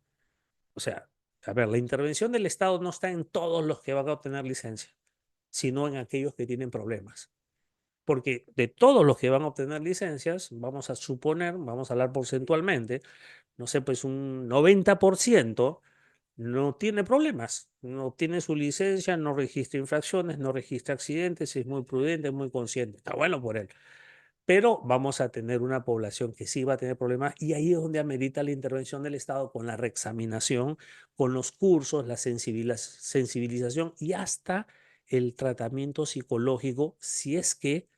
S1: O sea, a ver, la intervención del Estado no está en todos los que van a obtener licencia, sino en aquellos que tienen problemas. Porque de todos los que van a obtener licencias, vamos a suponer, vamos a hablar porcentualmente, no sé, pues un 90% no tiene problemas, no tiene su licencia, no registra infracciones, no registra accidentes, es muy prudente, muy consciente. Está bueno por él. Pero vamos a tener una población que sí va a tener problemas y ahí es donde amerita la intervención del Estado con la reexaminación, con los cursos, la sensibilización y hasta el tratamiento psicológico si es que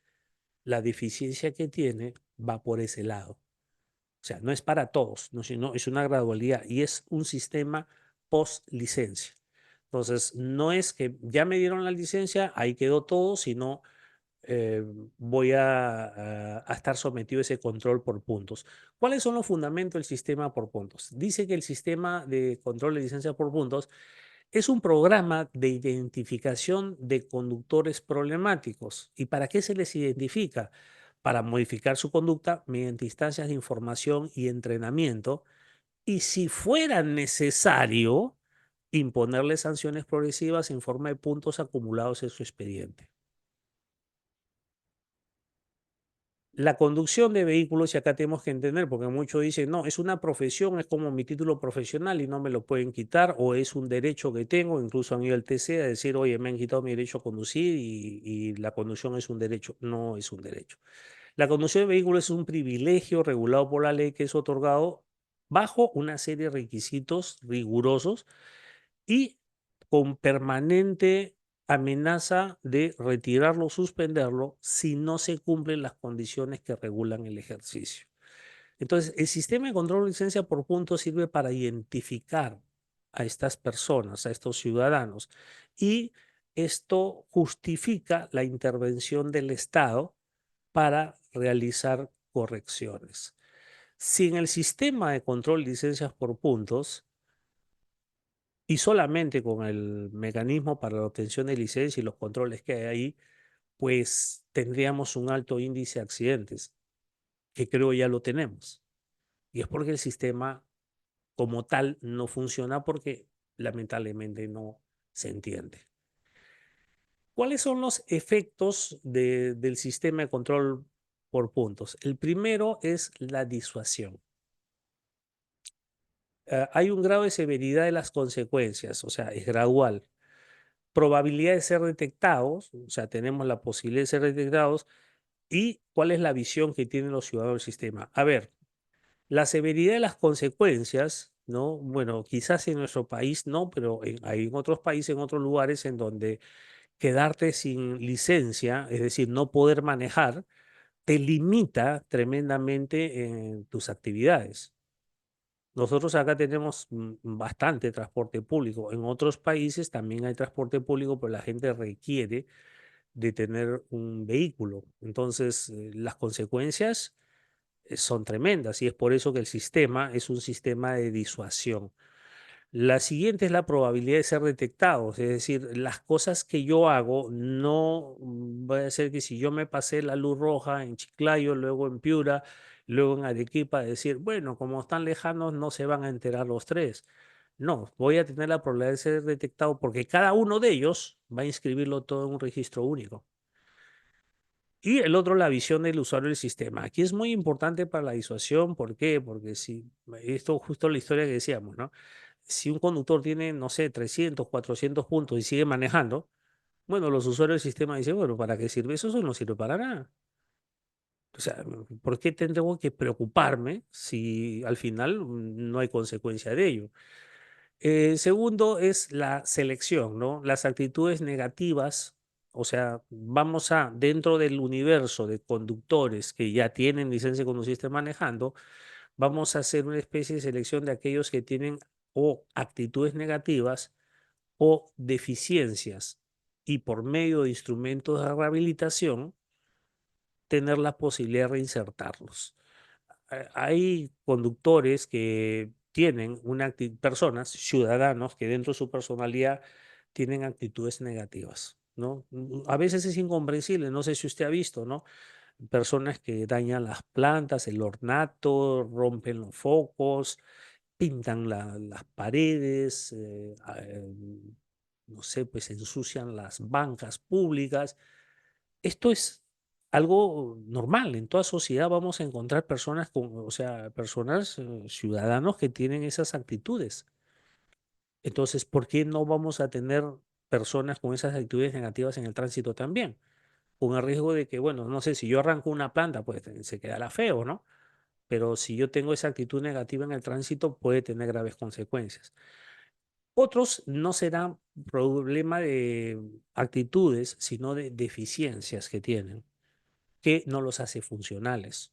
S1: la deficiencia que tiene va por ese lado. O sea, no es para todos, no, sino es una gradualidad y es un sistema post licencia. Entonces, no es que ya me dieron la licencia, ahí quedó todo, sino eh, voy a estar sometido a ese control por puntos. ¿Cuáles son los fundamentos del sistema por puntos? Dice que el sistema de control de licencia por puntos es un programa de identificación de conductores problemáticos. ¿Y para qué se les identifica? Para modificar su conducta mediante instancias de información y entrenamiento. Y si fuera necesario, imponerles sanciones progresivas en forma de puntos acumulados en su expediente. La conducción de vehículos, y acá tenemos que entender, porque muchos dicen, no, es una profesión, es como mi título profesional y no me lo pueden quitar, o es un derecho que tengo, incluso han ido al TC a decir, oye, me han quitado mi derecho a conducir y la conducción es un derecho. No es un derecho. La conducción de vehículos es un privilegio regulado por la ley que es otorgado bajo una serie de requisitos rigurosos y con permanente amenaza de retirarlo o suspenderlo si no se cumplen las condiciones que regulan el ejercicio. Entonces, el sistema de control de licencia por puntos sirve para identificar a estas personas, a estos ciudadanos, y esto justifica la intervención del Estado para realizar correcciones. Si en el sistema de control de licencias por puntos Y solamente con el mecanismo para la obtención de licencia y los controles que hay ahí, pues tendríamos un alto índice de accidentes, que creo ya lo tenemos. Y es porque el sistema como tal no funciona porque lamentablemente no se entiende. ¿Cuáles son los efectos del sistema de control por puntos? El primero es la disuasión. Hay un grado de severidad de las consecuencias, o sea, es gradual. Probabilidad de ser detectados, o sea, tenemos la posibilidad de ser detectados. ¿Y cuál es la visión que tienen los ciudadanos del sistema? A ver, la severidad de las consecuencias, ¿no? Bueno, quizás en nuestro país no, pero hay en otros países, en otros lugares en donde quedarte sin licencia, es decir, no poder manejar, te limita tremendamente en tus actividades. Nosotros acá tenemos bastante transporte público. En otros países también hay transporte público, pero la gente requiere de tener un vehículo. Entonces, las consecuencias son tremendas y es por eso que el sistema es un sistema de disuasión. La siguiente es la probabilidad de ser detectados, es decir, las cosas que yo hago no va a ser que si yo me pasé la luz roja en Chiclayo, luego en Piura, luego en Arequipa, decir, bueno, como están lejanos no se van a enterar los tres. No, voy a tener la probabilidad de ser detectado porque cada uno de ellos va a inscribirlo todo en un registro único. Y el otro, la visión del usuario del sistema. Aquí es muy importante para la disuasión. ¿Por qué? Porque si, esto justo la historia que decíamos, ¿no? Si un conductor tiene, no sé, 300, 400 puntos y sigue manejando, bueno, los usuarios del sistema dicen, bueno, ¿para qué sirve eso? Eso no sirve para nada. O sea, ¿por qué tengo que preocuparme si al final no hay consecuencia de ello? Segundo es la selección, ¿no? Las actitudes negativas, o sea, vamos a, dentro del universo de conductores que ya tienen licencia de conducir y estén manejando, vamos a hacer una especie de selección de aquellos que tienen o actitudes negativas o deficiencias y por medio de instrumentos de rehabilitación tener la posibilidad de reinsertarlos. Hay conductores que tienen personas, ciudadanos, que dentro de su personalidad tienen actitudes negativas, ¿no? A veces es incomprensible, no sé si usted ha visto, ¿no? Personas que dañan las plantas, el ornato, rompen los focos, pintan las paredes, no sé, pues ensucian las bancas públicas. Esto es algo normal. En toda sociedad vamos a encontrar personas o sea, personas, ciudadanos que tienen esas actitudes. Entonces, ¿por qué no vamos a tener personas con esas actitudes negativas en el tránsito también? Con el riesgo de que, bueno, no sé, si yo arranco una planta, pues se quedará feo, ¿no? Pero si yo tengo esa actitud negativa en el tránsito, puede tener graves consecuencias. Otros no serán problema de actitudes, sino de deficiencias que tienen, que no los hace funcionales.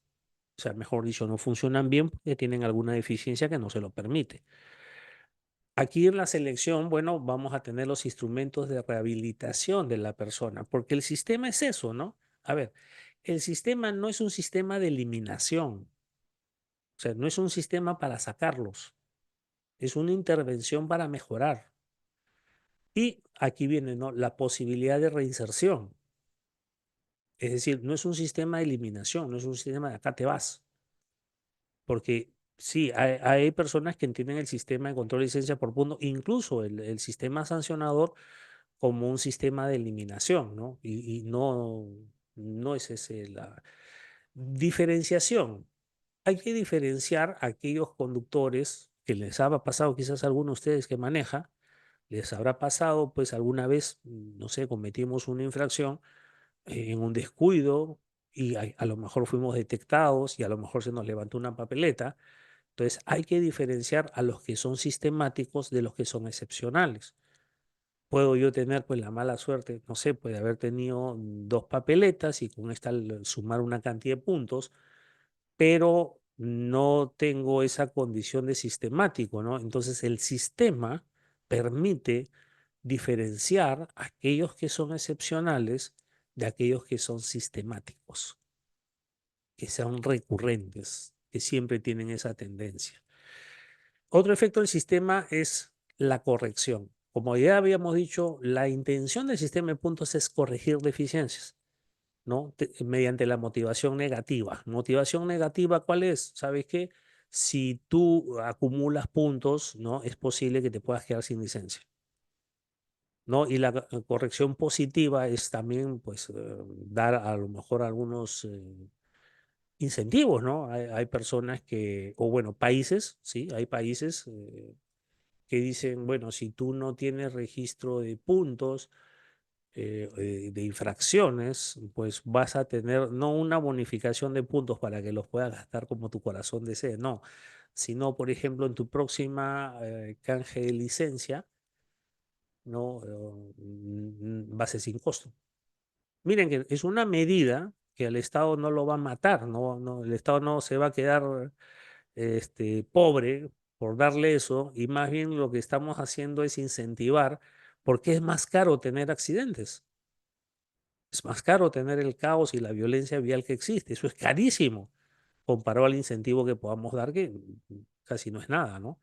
S1: O sea, mejor dicho, no funcionan bien porque tienen alguna deficiencia que no se lo permite. Aquí en la selección, bueno, vamos a tener los instrumentos de rehabilitación de la persona, porque el sistema es eso, ¿no? A ver, el sistema no es un sistema de eliminación, o sea, no es un sistema para sacarlos, es una intervención para mejorar. Y aquí viene, ¿no? La posibilidad de reinserción. Es decir, no es un sistema de eliminación, no es un sistema de acá te vas. Porque sí, hay personas que entienden el sistema de control de licencia por punto, incluso el sistema sancionador como un sistema de eliminación, ¿no? Y no es ese la diferenciación. Hay que diferenciar a aquellos conductores que les habrá pasado, quizás a algunos de ustedes que maneja, les habrá pasado, pues alguna vez, no sé, cometimos una infracción en un descuido y a lo mejor fuimos detectados y a lo mejor se nos levantó una papeleta. Entonces, hay que diferenciar a los que son sistemáticos de los que son excepcionales. Puedo yo tener pues la mala suerte, no sé, puede haber tenido dos papeletas y con esta sumar una cantidad de puntos, pero no tengo esa condición de sistemático, ¿no? Entonces, el sistema permite diferenciar a aquellos que son excepcionales de aquellos que son sistemáticos, que sean recurrentes, que siempre tienen esa tendencia. Otro efecto del sistema es la corrección. Como ya habíamos dicho, la intención del sistema de puntos es corregir deficiencias, ¿no? Mediante la motivación negativa. ¿Motivación negativa cuál es? ¿Sabes qué? Si tú acumulas puntos, ¿no? Es posible que te puedas quedar sin licencia, ¿no? Y la corrección positiva es también, pues, dar a lo mejor algunos incentivos, ¿no? Hay personas que, o bueno, países, ¿sí? Hay países que dicen, bueno, si tú no tienes registro de puntos, de infracciones, pues vas a tener no una bonificación de puntos para que los puedas gastar como tu corazón desee, no, sino, por ejemplo, en tu próxima canje de licencia, ¿no? Va a ser sin costo. Miren que es una medida que el Estado no lo va a matar, no, no, el Estado no se va a quedar pobre por darle eso, y más bien lo que estamos haciendo es incentivar, porque es más caro tener accidentes. Es más caro tener el caos y la violencia vial que existe. Eso es carísimo comparado al incentivo que podamos dar, que casi no es nada, ¿no?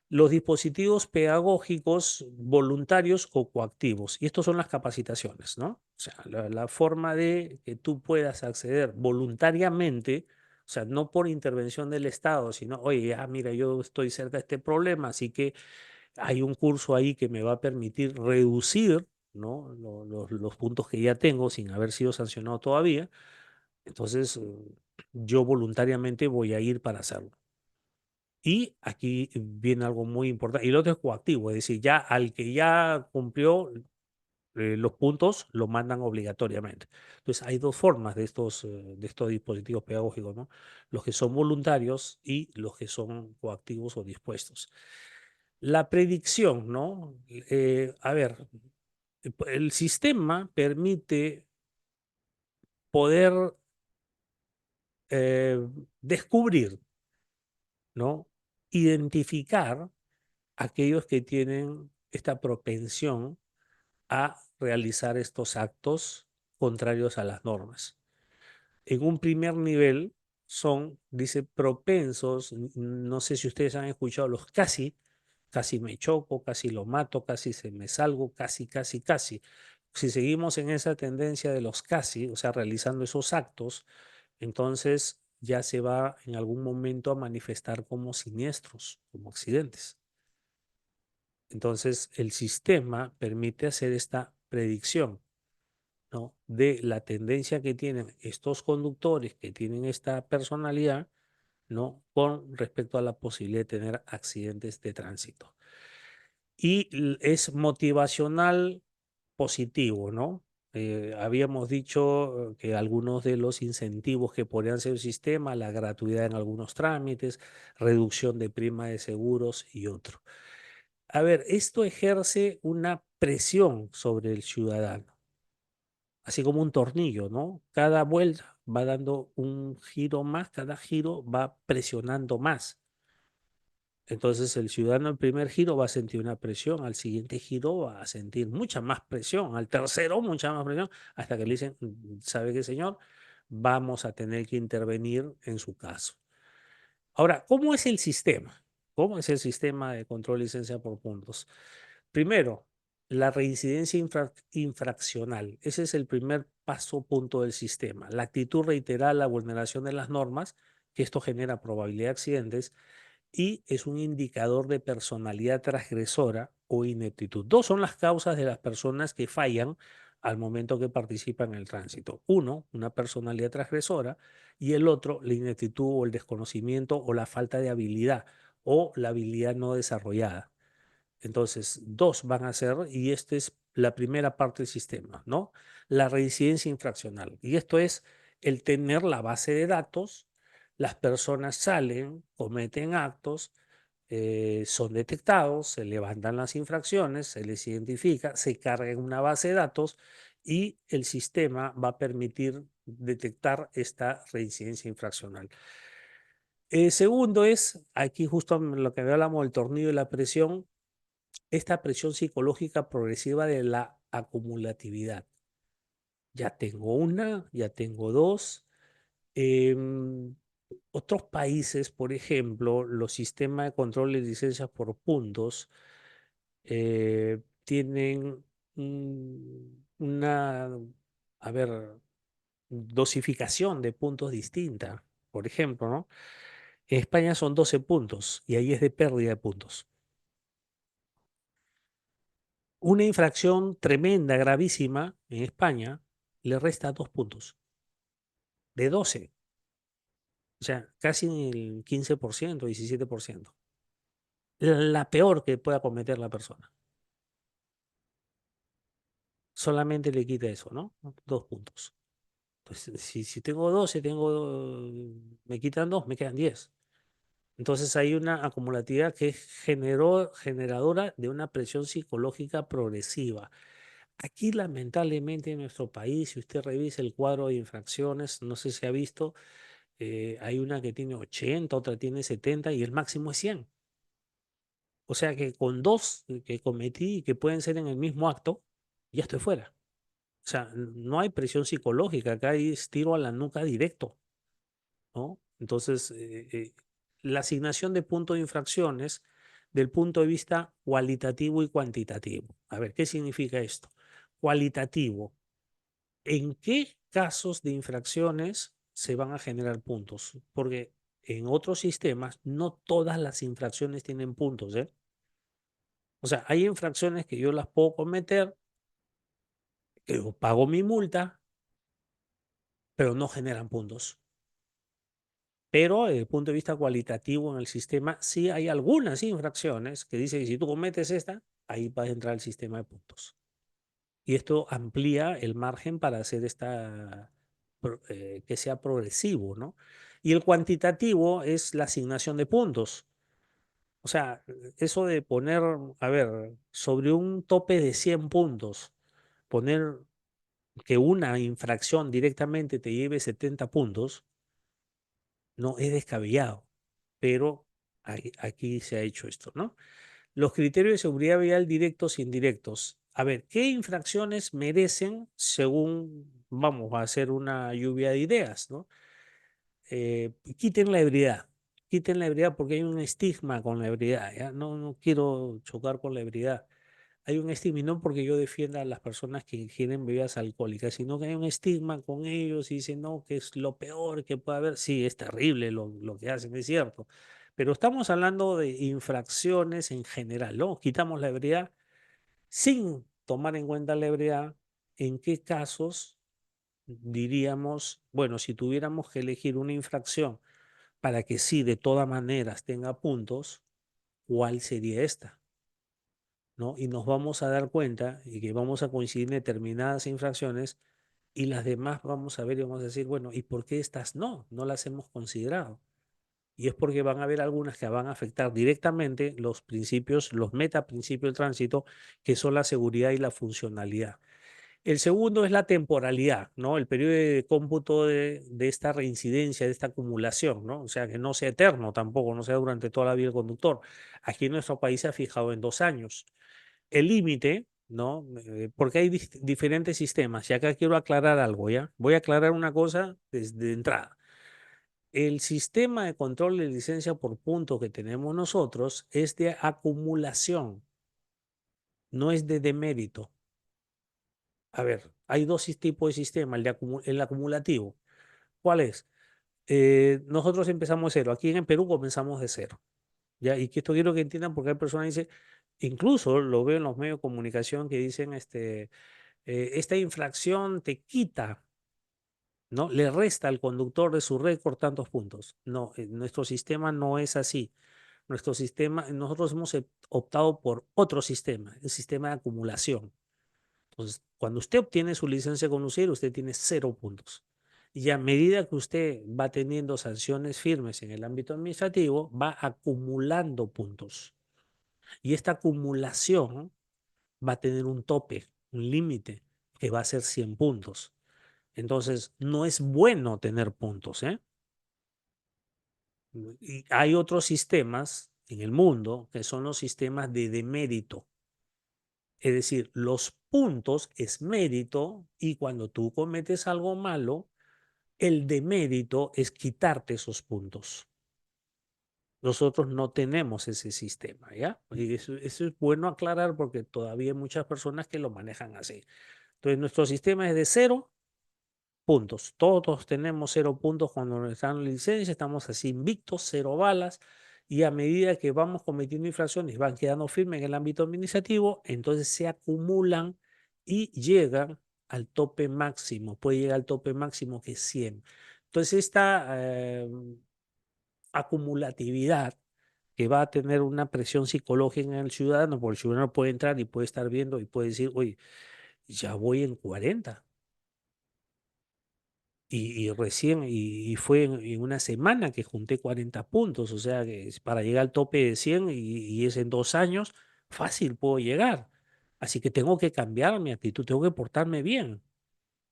S1: Los dispositivos pedagógicos voluntarios o coactivos. Y estos son las capacitaciones, ¿no? O sea, la forma de que tú puedas acceder voluntariamente, o sea, no por intervención del Estado, sino, oye, ya, mira, yo estoy cerca de este problema, así que hay un curso ahí que me va a permitir reducir, ¿no? Los puntos que ya tengo sin haber sido sancionado todavía. Entonces, yo voluntariamente voy a ir para hacerlo. Y aquí viene algo muy importante. Y lo otro es coactivo, es decir, ya al que ya cumplió los puntos, lo mandan obligatoriamente. Entonces, hay dos formas de estos dispositivos pedagógicos, ¿no? Los que son voluntarios y los que son coactivos o dispuestos. La predicción, ¿no? A ver, el sistema permite poder eh, descubrir, ¿no? Identificar aquellos que tienen esta propensión a realizar estos actos contrarios a las normas. En un primer nivel son, dice, propensos, no sé si ustedes han escuchado los casi, casi me choco, casi lo mato, casi se me salgo, casi, casi, casi. Si seguimos en esa tendencia de los casi, o sea, realizando esos actos, entonces ya se va en algún momento a manifestar como siniestros, como accidentes. Entonces, el sistema permite hacer esta predicción, ¿no? De la tendencia que tienen estos conductores que tienen esta personalidad, ¿no? Con respecto a la posibilidad de tener accidentes de tránsito. Y es motivacional positivo, ¿no? Habíamos dicho que algunos de los incentivos que podrían ser el sistema, la gratuidad en algunos trámites, reducción de prima de seguros y otro. A ver, esto ejerce una presión sobre el ciudadano, así como un tornillo, ¿no? Cada vuelta va dando un giro más, cada giro va presionando más. Entonces el ciudadano al primer giro va a sentir una presión, al siguiente giro va a sentir mucha más presión, al tercero mucha más presión, hasta que le dicen, ¿sabe qué, señor? Vamos a tener que intervenir en su caso. Ahora, ¿cómo es el sistema? ¿Cómo es el sistema de control de licencia por puntos? Primero, la reincidencia infraccional. Ese es el primer paso punto del sistema. La actitud reiterada, la vulneración de las normas, que esto genera probabilidad de accidentes, y es un indicador de personalidad transgresora o ineptitud. Dos son las causas de las personas que fallan al momento que participan en el tránsito. Uno, una personalidad transgresora, y el otro, la ineptitud o el desconocimiento o la falta de habilidad o la habilidad no desarrollada. Entonces, dos van a ser, y esta es la primera parte del sistema, ¿no? La reincidencia infraccional. Y esto es el tener la base de datos, las personas salen, cometen actos, son detectados, se levantan las infracciones, se les identifica, se carga en una base de datos y el sistema va a permitir detectar esta reincidencia infraccional. Segundo es, aquí justo lo que hablamos del tornillo y la presión, esta presión psicológica progresiva de la acumulatividad. Ya tengo una, ya tengo dos. Em, Otros países, por ejemplo, los sistemas de control de licencias por puntos, tienen una, a ver, dosificación de puntos distinta. Por ejemplo, ¿no? En España son 12 puntos y ahí es de pérdida de puntos. Una infracción tremenda, gravísima, en España le resta 2 puntos, de 12. O sea, casi el 15%, 17%. La peor que pueda cometer la persona. Solamente le quita eso, ¿no? 2 puntos. Entonces, si tengo 12, me quitan 2, me quedan 10. Entonces hay una acumulatividad que es generadora de una presión psicológica progresiva. Aquí, lamentablemente, en nuestro país, si usted revisa el cuadro de infracciones, no sé si ha visto, hay una que tiene 80, otra tiene 70 y el máximo es 100. O sea que con dos que cometí y que pueden ser en el mismo acto, ya estoy fuera. O sea, no hay presión psicológica, acá hay tiro a la nuca directo, ¿no? Entonces, la asignación de puntos de infracciones del punto de vista cualitativo y cuantitativo. A ver, ¿qué significa esto? Cualitativo. ¿En qué casos de infracciones se van a generar puntos? Porque en otros sistemas no todas las infracciones tienen puntos, ¿eh? O sea, hay infracciones que yo las puedo cometer, que yo pago mi multa, pero no generan puntos. Pero desde el punto de vista cualitativo en el sistema, sí hay algunas infracciones que dicen que si tú cometes esta, ahí va a entrar el sistema de puntos. Y esto amplía el margen para hacer que sea progresivo, ¿no? Y el cuantitativo es la asignación de puntos. O sea, eso de poner, a ver, sobre un tope de 100 puntos, poner que una infracción directamente te lleve 70 puntos, no es descabellado, pero aquí se ha hecho esto, ¿no? Los criterios de seguridad vial directos e indirectos. A ver, ¿qué infracciones merecen según, vamos a hacer una lluvia de ideas, ¿no? Quiten la ebriedad. Quiten la ebriedad porque hay un estigma con la ebriedad, ¿ya? No quiero chocar con la ebriedad. Hay un estigma, y no porque yo defienda a las personas que ingieren bebidas alcohólicas, sino que hay un estigma con ellos y dicen, no, que es lo peor que puede haber. Sí, es terrible lo que hacen, es cierto. Pero estamos hablando de infracciones en general, ¿no? Quitamos la ebriedad sin tomar en cuenta la ebriedad. ¿En qué casos diríamos, bueno, si tuviéramos que elegir una infracción para que sí, de todas maneras tenga puntos, cuál sería esta? ¿No? Y nos vamos a dar cuenta y que vamos a coincidir en determinadas infracciones y las demás vamos a ver y vamos a decir, bueno, ¿y por qué estas no? No las hemos considerado. Y es porque van a haber algunas que van a afectar directamente los principios, los metaprincipios del tránsito, que son la seguridad y la funcionalidad. El segundo es la temporalidad, ¿no? El periodo de cómputo de esta reincidencia, de esta acumulación, ¿no? O sea, que no sea eterno tampoco, no sea durante toda la vida del conductor. Aquí en nuestro país se ha fijado en 2 años. El límite, ¿no? Porque hay diferentes sistemas y acá quiero aclarar algo, ¿ya? Voy a aclarar una cosa desde entrada. El sistema de control de licencia por punto que tenemos nosotros es de acumulación, no es de demérito. A ver, hay dos tipos de sistema, el acumulativo. ¿Cuál es? Nosotros empezamos de cero. Aquí en el Perú comenzamos de cero. ¿Ya? Y que esto quiero que entiendan porque hay personas que dicen, incluso lo veo en los medios de comunicación que dicen, esta infracción te quita, ¿no? Le resta al conductor de su récord tantos puntos. No, nuestro sistema no es así. Nuestro sistema, nosotros hemos optado por otro sistema, el sistema de acumulación. Entonces, cuando usted obtiene su licencia de conducir, usted tiene 0 puntos. Y a medida que usted va teniendo sanciones firmes en el ámbito administrativo, va acumulando puntos. Y esta acumulación va a tener un tope, un límite, que va a ser 100 puntos. Entonces, no es bueno tener puntos, ¿eh? Y hay otros sistemas en el mundo que son los sistemas de demérito. Es decir, los puntos es mérito y cuando tú cometes algo malo, el demérito es quitarte esos puntos. Nosotros no tenemos ese sistema, ¿ya? Y eso es bueno aclarar porque todavía hay muchas personas que lo manejan así. Entonces, nuestro sistema es de 0 puntos. Todos tenemos 0 puntos cuando nos dan la licencia, estamos así invictos, 0 balas, y a medida que vamos cometiendo infracciones, van quedando firmes en el ámbito administrativo, entonces se acumulan y llegan al tope máximo, puede llegar al tope máximo que es 100. Entonces esta acumulatividad que va a tener una presión psicológica en el ciudadano, porque el ciudadano puede entrar y puede estar viendo y puede decir, oye, ya voy en 40 y recién, y fue en una semana que junté 40 puntos, o sea, que es para llegar al tope de 100 y es en 2 años, fácil puedo llegar. Así que tengo que cambiar mi actitud, tengo que portarme bien,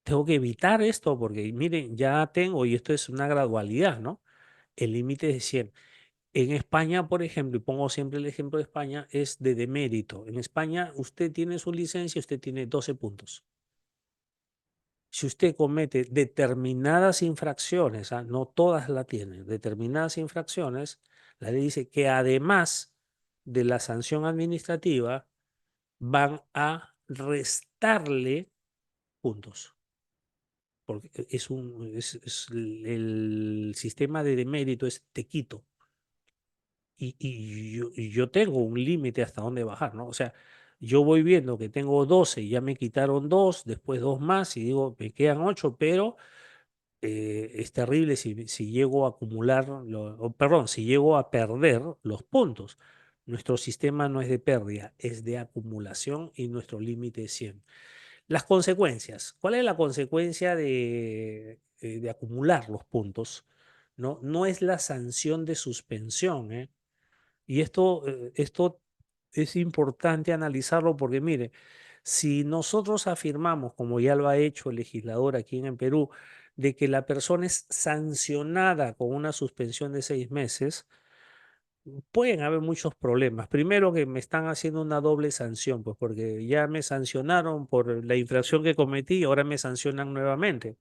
S1: tengo que evitar esto, porque miren, ya tengo, y esto es una gradualidad, ¿no? El límite es de 100. En España, por ejemplo, y pongo siempre el ejemplo de España, es de demérito. En España, usted tiene su licencia, usted tiene 12 puntos. Si usted comete determinadas infracciones, no todas la tienen, determinadas infracciones, la ley dice que además de la sanción administrativa, van a restarle puntos. Porque el sistema de demérito es te quito. Y yo tengo un límite hasta dónde bajar, ¿no? O sea, yo voy viendo que tengo 12 y ya me quitaron dos, después dos más y digo, me quedan 8, pero es terrible si llego a acumular, perdón, si llego a perder los puntos. Nuestro sistema no es de pérdida, es de acumulación y nuestro límite es 100. Las consecuencias. ¿Cuál es la consecuencia de acumular los puntos? No, no es la sanción de suspensión, ¿eh? Y esto es importante analizarlo porque, mire, si nosotros afirmamos, como ya lo ha hecho el legislador aquí en el Perú, de que la persona es sancionada con una suspensión de 6 meses, pueden haber muchos problemas. Primero que me están haciendo una doble sanción, pues porque ya me sancionaron por la infracción que cometí y ahora me sancionan nuevamente.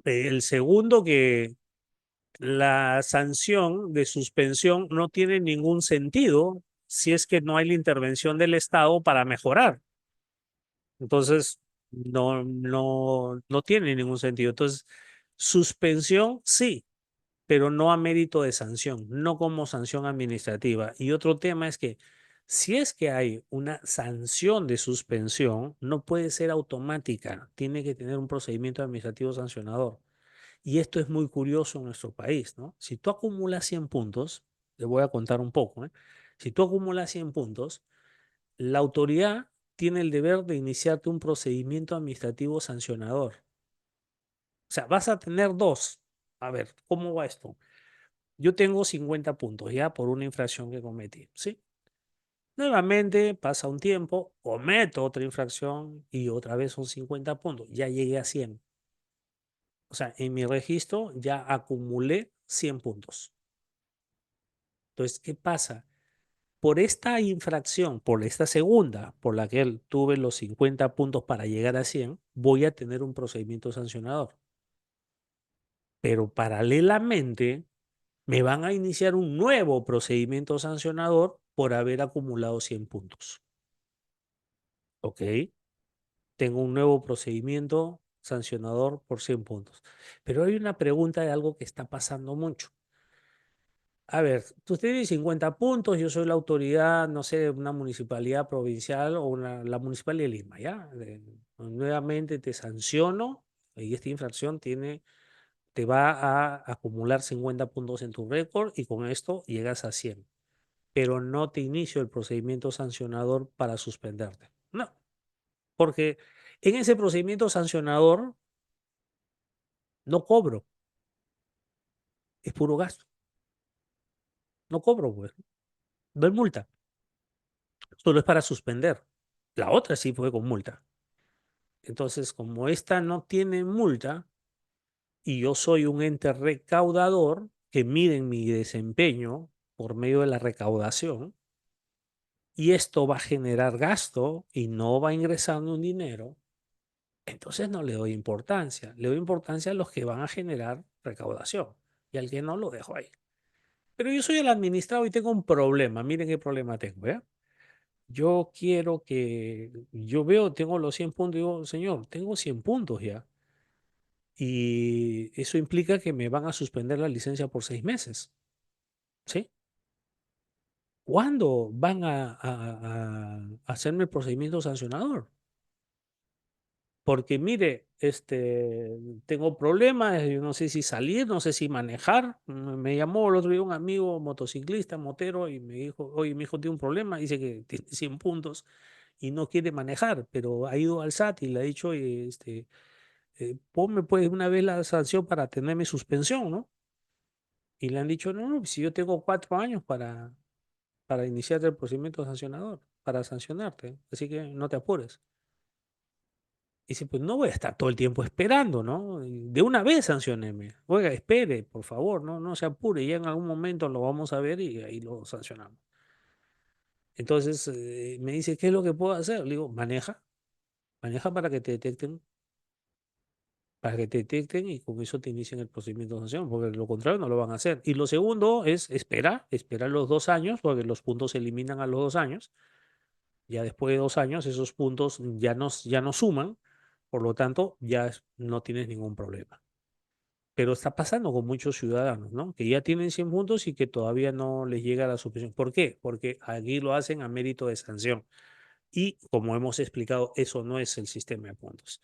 S1: El segundo que la sanción de suspensión no tiene ningún sentido si es que no hay la intervención del Estado para mejorar. Entonces, no tiene ningún sentido. Entonces, suspensión sí, pero no a mérito de sanción, no como sanción administrativa. Y otro tema es que si es que hay una sanción de suspensión, no puede ser automática, tiene que tener un procedimiento administrativo sancionador. Y esto es muy curioso en nuestro país, ¿no? Si tú acumulas 100 puntos, te voy a contar un poco, ¿eh? Si tú acumulas 100 puntos, la autoridad tiene el deber de iniciarte un procedimiento administrativo sancionador. O sea, vas a tener dos. A ver, ¿cómo va esto? Yo tengo 50 puntos ya por una infracción que cometí, ¿sí? Nuevamente pasa un tiempo, cometo otra infracción y otra vez son 50 puntos. Ya llegué a 100. O sea, en mi registro ya acumulé 100 puntos. Entonces, ¿qué pasa? Por esta infracción, por esta segunda, por la que tuve los 50 puntos para llegar a 100, voy a tener un procedimiento sancionador. Pero paralelamente, me van a iniciar un nuevo procedimiento sancionador por haber acumulado 100 puntos. ¿Ok? Tengo un nuevo procedimiento sancionador por 100 puntos. Pero hay una pregunta de algo que está pasando mucho. A ver, tú tienes 50 puntos, yo soy la autoridad, no sé, de una municipalidad provincial o la municipalidad de Lima, ¿ya? Nuevamente te sanciono y esta infracción te va a acumular 50 puntos en tu récord y con esto llegas a 100. Pero no te inicio el procedimiento sancionador para suspenderte. No, porque en ese procedimiento sancionador no cobro, es puro gasto, no cobro, pues, no hay multa, solo es para suspender. La otra sí fue con multa. Entonces, como esta no tiene multa y yo soy un ente recaudador que mide mi desempeño por medio de la recaudación, y esto va a generar gasto y no va ingresando un dinero, entonces no le doy importancia. Le doy importancia a los que van a generar recaudación. y al que no lo dejo ahí. Pero yo soy el administrado y tengo un problema. Miren qué problema tengo, ¿ya? Yo quiero que, yo veo, tengo los 100 puntos, digo, señor, tengo 100 puntos ya. Y eso implica que me van a suspender la licencia por 6 meses, ¿sí? ¿Cuándo van a hacerme el procedimiento sancionador? Porque mire, tengo problemas, yo no sé si salir, no sé si manejar. Me llamó el otro día un amigo motociclista, motero, y me dijo, oye, mi hijo tiene un problema, dice que tiene 100 puntos y no quiere manejar, pero ha ido al SAT y le ha dicho, oye, ponme pues una vez la sanción para tenerme suspensión, ¿no? Y le han dicho, no, no, si yo tengo 4 años para iniciar el procedimiento sancionador, para sancionarte, así que no te apures. Y dice, pues no voy a estar todo el tiempo esperando, ¿no? Y de una vez sancioneme. Oiga, espere, por favor, no se apure, ya en algún momento lo vamos a ver y ahí lo sancionamos. Entonces me dice, ¿qué es lo que puedo hacer? Le digo, maneja para que te detecten y con eso te inician el procedimiento de sanción, porque lo contrario no lo van a hacer. Y lo segundo es esperar los 2 años, porque los puntos se eliminan a los 2 años. Ya después de 2 años, esos puntos ya no suman, por lo tanto, no tienes ningún problema. Pero está pasando con muchos ciudadanos, ¿no? Que ya tienen 100 puntos y que todavía no les llega la suspensión. ¿Por qué? Porque aquí lo hacen a mérito de sanción. Y como hemos explicado, eso no es el sistema de puntos.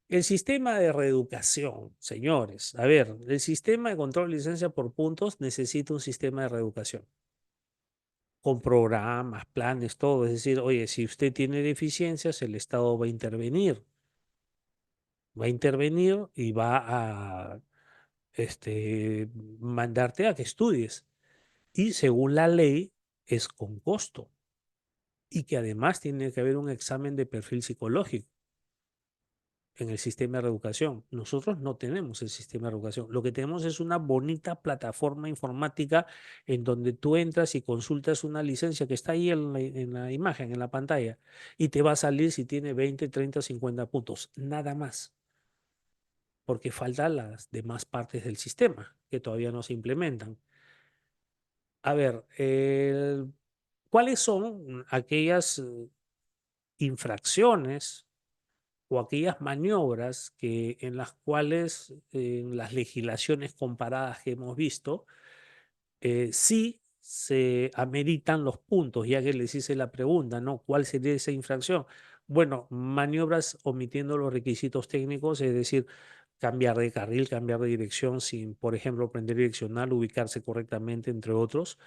S1: El sistema de reeducación, señores, a ver, el sistema de control de licencia por puntos necesita un sistema de reeducación con programas, planes, todo. Es decir, oye, si usted tiene deficiencias, el Estado va a intervenir y va a mandarte a que estudies. Y según la ley, es con costo. Y que además tiene que haber un examen de perfil psicológico en el sistema de reeducación. Nosotros no tenemos el sistema de reeducación. Lo que tenemos es una bonita plataforma informática en donde tú entras y consultas una licencia que está ahí en la imagen, en la pantalla, y te va a salir si tiene 20, 30, 50 puntos. Nada más, porque faltan las demás partes del sistema que todavía no se implementan. A ver, ¿cuáles son aquellas infracciones o aquellas maniobras en las cuales en las legislaciones comparadas que hemos visto, sí se ameritan los puntos, ya que les hice la pregunta, ¿no? ¿Cuál sería esa infracción? Bueno, maniobras omitiendo los requisitos técnicos, es decir, cambiar de carril, cambiar de dirección sin, por ejemplo, prender direccional, ubicarse correctamente, entre otros.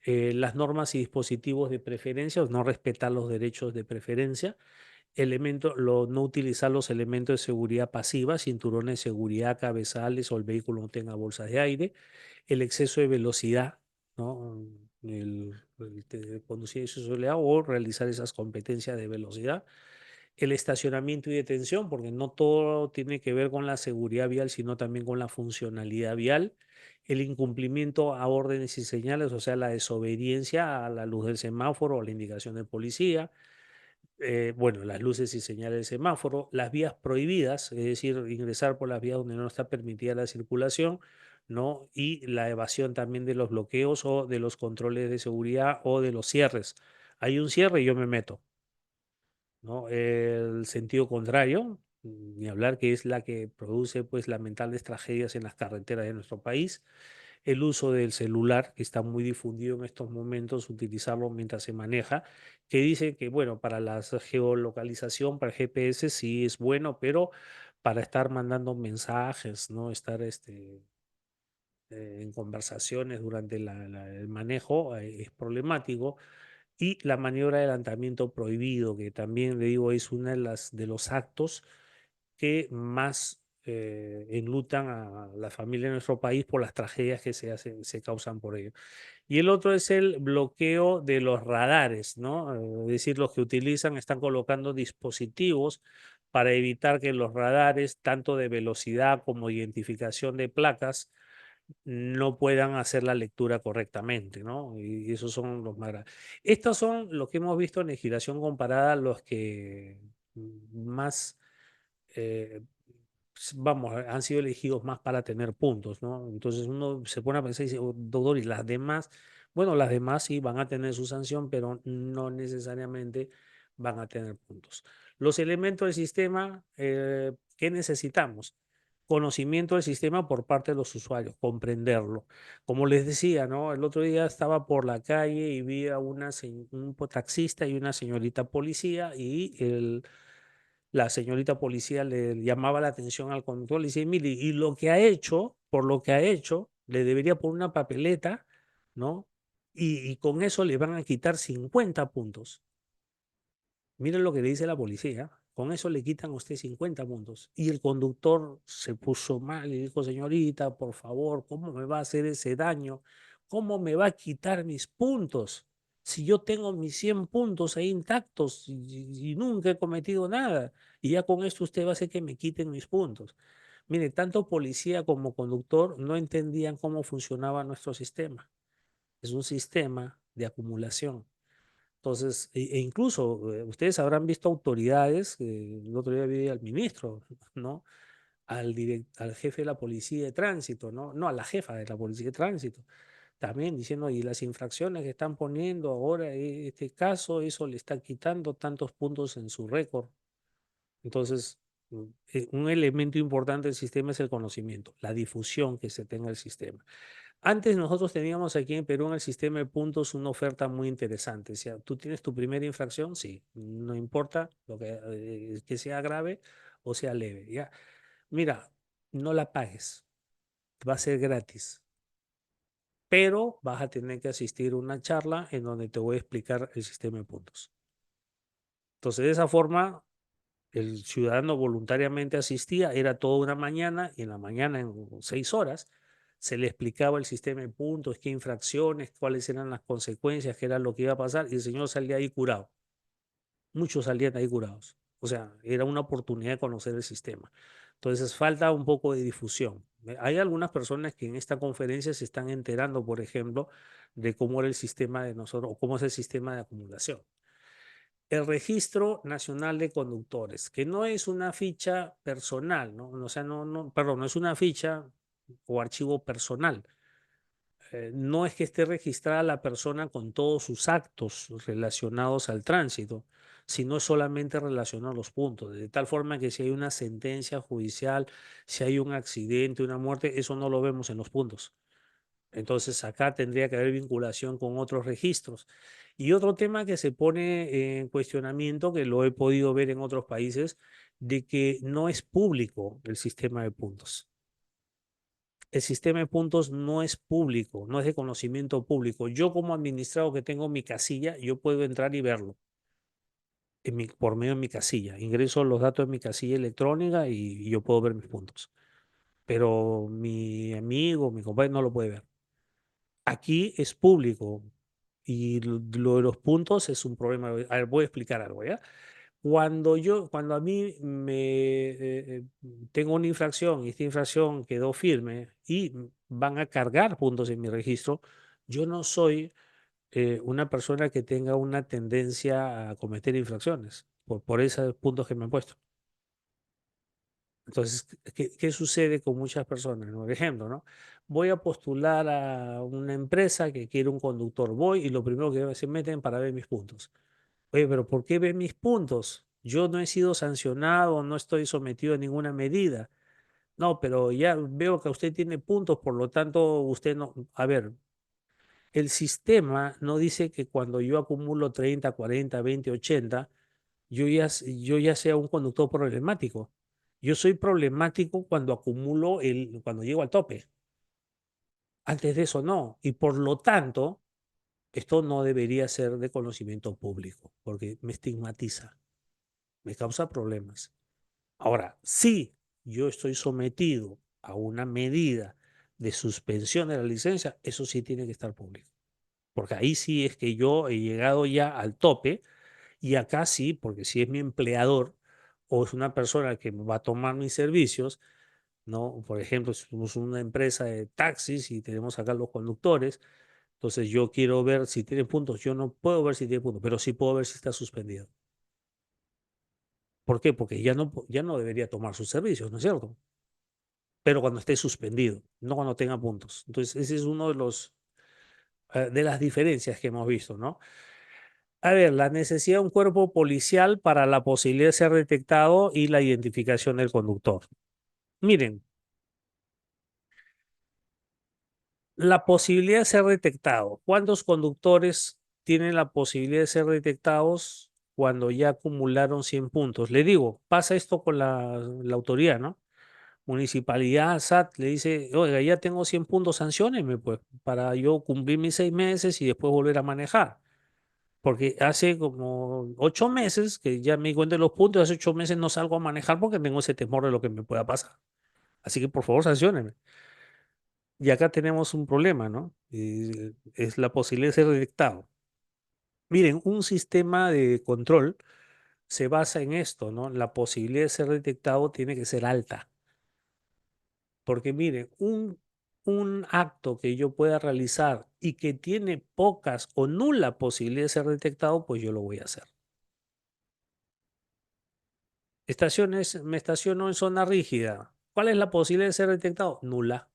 S1: Las normas y dispositivos de preferencia, o no respetar los derechos de preferencia, no utilizar los elementos de seguridad pasiva, cinturones de seguridad, cabezales o el vehículo no tenga bolsas de aire, el exceso de velocidad, ¿no? Conducir exceso de velocidad o realizar esas competencias de velocidad, el estacionamiento y detención, porque no todo tiene que ver con la seguridad vial, sino también con la funcionalidad vial, el incumplimiento a órdenes y señales, o sea, la desobediencia a la luz del semáforo o la indicación del policía, bueno, las luces y señales de semáforo, las vías prohibidas, es decir, ingresar por las vías donde no está permitida la circulación, ¿no? Y la evasión también de los bloqueos o de los controles de seguridad o de los cierres. Hay un cierre y yo me meto, ¿no? El sentido contrario, ni hablar, que es la que produce pues lamentables tragedias en las carreteras de nuestro país. El uso del celular, que está muy difundido en estos momentos, utilizarlo mientras se maneja, que dice que, bueno, para la geolocalización, para el GPS sí es bueno, pero para estar mandando mensajes, ¿no? Estar en conversaciones durante el manejo es problemático. Y la maniobra de adelantamiento prohibido, que también le digo es una de los actos que más enlutan a la familia de nuestro país por las tragedias que se causan por ello. Y el otro es el bloqueo de los radares, ¿no? Es decir, los que están colocando dispositivos para evitar que los radares, tanto de velocidad como identificación de placas, no puedan hacer la lectura correctamente, ¿no? Y esos son los más graves. Estos son los que hemos visto en legislación comparada, los que más eh, vamos, han sido elegidos más para tener puntos, ¿no? Entonces uno se pone a pensar y dice, "Oh, doctor, y las demás, bueno, las demás sí van a tener su sanción, pero no necesariamente van a tener puntos. Los elementos del sistema, ¿qué necesitamos? Conocimiento del sistema por parte de los usuarios, comprenderlo. Como les decía, ¿no? El otro día estaba por la calle y vi a un taxista y una señorita policía y la señorita policía le llamaba la atención al conductor, le decía, mire, y lo que ha hecho, por lo que ha hecho, le debería poner una papeleta, ¿no? Y con eso le van a quitar 50 puntos. Miren lo que le dice la policía. Con eso le quitan a usted 50 puntos. Y el conductor se puso mal y dijo, señorita, por favor, ¿cómo me va a hacer ese daño? ¿Cómo me va a quitar mis puntos? Si yo tengo mis 100 puntos ahí intactos y nunca he cometido nada. Y ya con esto usted va a hacer que me quiten mis puntos. Mire, tanto policía como conductor no entendían cómo funcionaba nuestro sistema. Es un sistema de acumulación. Entonces, incluso ustedes habrán visto autoridades, el otro día vi al ministro, ¿no? Al jefe de la policía de tránsito, ¿no? No, a la jefa de la policía de tránsito, también diciendo, y las infracciones que están poniendo ahora, este caso, eso le está quitando tantos puntos en su récord. Entonces, un elemento importante del sistema es el conocimiento, la difusión que se tenga el sistema. Antes nosotros teníamos aquí en Perú en el sistema de puntos una oferta muy interesante. O sea, tú tienes tu primera infracción, sí, no importa que sea grave o sea leve. Ya, mira, no la pagues, va a ser gratis, pero vas a tener que asistir a una charla en donde te voy a explicar el sistema de puntos. Entonces, de esa forma, el ciudadano voluntariamente asistía, era toda una mañana, y en la mañana, en 6 horas, se le explicaba el sistema de puntos, qué infracciones, cuáles eran las consecuencias, qué era lo que iba a pasar, y el señor salía ahí curado. Muchos salían ahí curados. O sea, era una oportunidad de conocer el sistema. Entonces, falta un poco de difusión. Hay algunas personas que en esta conferencia se están enterando, por ejemplo, de cómo era el sistema de nosotros, o cómo es el sistema de acumulación. El Registro Nacional de Conductores, que no es una ficha personal, ¿no? O sea, perdón, no es una ficha o archivo personal. No es que esté registrada la persona con todos sus actos relacionados al tránsito, sino solamente relacionado a los puntos, de tal forma que si hay una sentencia judicial, si hay un accidente, una muerte, eso no lo vemos en los puntos. Entonces acá tendría que haber vinculación con otros registros. Y otro tema que se pone en cuestionamiento, que lo he podido ver en otros países, de que no es público el sistema de puntos. El sistema de puntos no es público, no es de conocimiento público. Yo como administrado que tengo mi casilla, yo puedo entrar y verlo por medio de mi casilla. Ingreso los datos de mi casilla electrónica y yo puedo ver mis puntos. Pero mi amigo, mi compañero no lo puede ver. Aquí es público y lo de los puntos es un problema. A ver, voy a explicar algo, ¿ya? Cuando a mí tengo una infracción y esta infracción quedó firme y van a cargar puntos en mi registro, yo no soy una persona que tenga una tendencia a cometer infracciones por esos puntos que me han puesto. Entonces, ¿qué sucede con muchas personas? ¿No? Por ejemplo, ¿no? Voy a postular a una empresa que quiere un conductor. Voy y lo primero que se meten para ver mis puntos. Oye, pero ¿por qué ven mis puntos? Yo no he sido sancionado, no estoy sometido a ninguna medida. No, pero ya veo que usted tiene puntos, por lo tanto, usted no. A ver, el sistema no dice que cuando yo acumulo 30, 40, 20, 80 yo ya sea un conductor problemático. Yo soy problemático cuando cuando llego al tope. Antes de eso no. Y por lo tanto, esto no debería ser de conocimiento público, porque me estigmatiza, me causa problemas. Ahora, si yo estoy sometido a una medida de suspensión de la licencia, eso sí tiene que estar público. Porque ahí sí es que yo he llegado ya al tope. Y acá sí, porque si es mi empleador o es una persona que va a tomar mis servicios, ¿no? Por ejemplo, si somos una empresa de taxis y tenemos acá los conductores, entonces yo quiero ver si tiene puntos. Yo no puedo ver si tiene puntos, pero sí puedo ver si está suspendido. ¿Por qué? Porque ya no debería tomar sus servicios, ¿no es cierto? Pero cuando esté suspendido, no cuando tenga puntos. Entonces, ese es uno de los de las diferencias que hemos visto, ¿no? A ver, la necesidad de un cuerpo policial para la posibilidad de ser detectado y la identificación del conductor. Miren, la posibilidad de ser detectado. ¿Cuántos conductores tienen la posibilidad de ser detectados cuando ya acumularon 100 puntos? Le digo, pasa esto con la autoridad, ¿no? Municipalidad, SAT, le dice, oiga, ya tengo 100 puntos, sancióneme, pues, para yo cumplir mis 6 meses y después volver a manejar. Porque hace como 8 meses que ya me di cuenta de los puntos, hace 8 meses no salgo a manejar porque tengo ese temor de lo que me pueda pasar. Así que por favor, sancióneme. Y acá tenemos un problema, ¿no? Es la posibilidad de ser detectado. Miren, un sistema de control se basa en esto, ¿no? La posibilidad de ser detectado tiene que ser alta. Porque miren, un acto que yo pueda realizar y que tiene pocas o nula posibilidad de ser detectado, pues yo lo voy a hacer. Me estaciono en zona rígida. ¿Cuál es la posibilidad de ser detectado? Nula.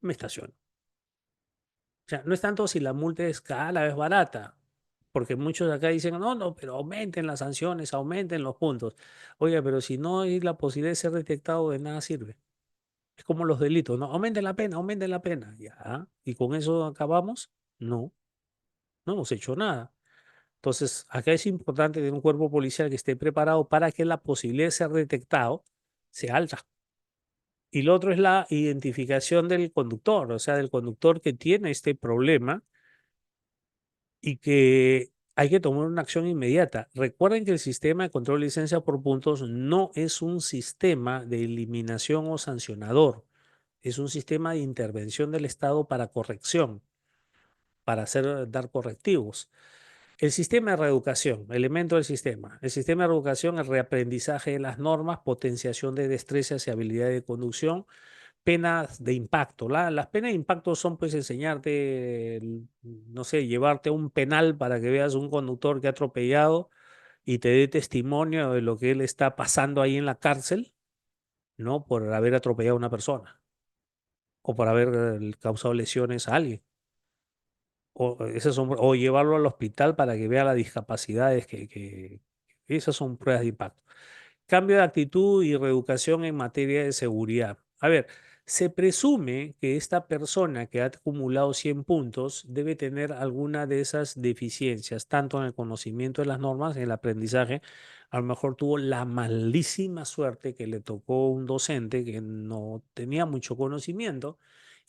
S1: Me estaciono. O sea, no es tanto si la multa es cara, es barata, porque muchos de acá dicen, no, no, pero aumenten las sanciones, aumenten los puntos. Oiga, pero si no hay la posibilidad de ser detectado, de nada sirve. Es como los delitos, ¿no? Aumenten la pena, aumenten la pena. Ya. ¿Y con eso acabamos? No, no hemos hecho nada. Entonces, acá es importante tener un cuerpo policial que esté preparado para que la posibilidad de ser detectado sea alta. Y lo otro es la identificación del conductor, o sea, del conductor que tiene este problema y que hay que tomar una acción inmediata. Recuerden que el sistema de control de licencia por puntos no es un sistema de eliminación o sancionador, es un sistema de intervención del Estado para corrección, para dar correctivos. El sistema de reeducación, elemento del sistema. El sistema de reeducación, el reaprendizaje de las normas, potenciación de destrezas y habilidades de conducción, penas de impacto. Las penas de impacto son pues enseñarte, no sé, llevarte a un penal para que veas un conductor que ha atropellado y te dé testimonio de lo que él está pasando ahí en la cárcel, ¿no? Por haber atropellado a una persona o por haber causado lesiones a alguien. O llevarlo al hospital para que vea las discapacidades esas son pruebas de impacto. Cambio de actitud y reeducación en materia de seguridad. A ver, se presume que esta persona que ha acumulado 100 puntos debe tener alguna de esas deficiencias, tanto en el conocimiento de las normas, en el aprendizaje. A lo mejor tuvo la malísima suerte que le tocó un docente que no tenía mucho conocimiento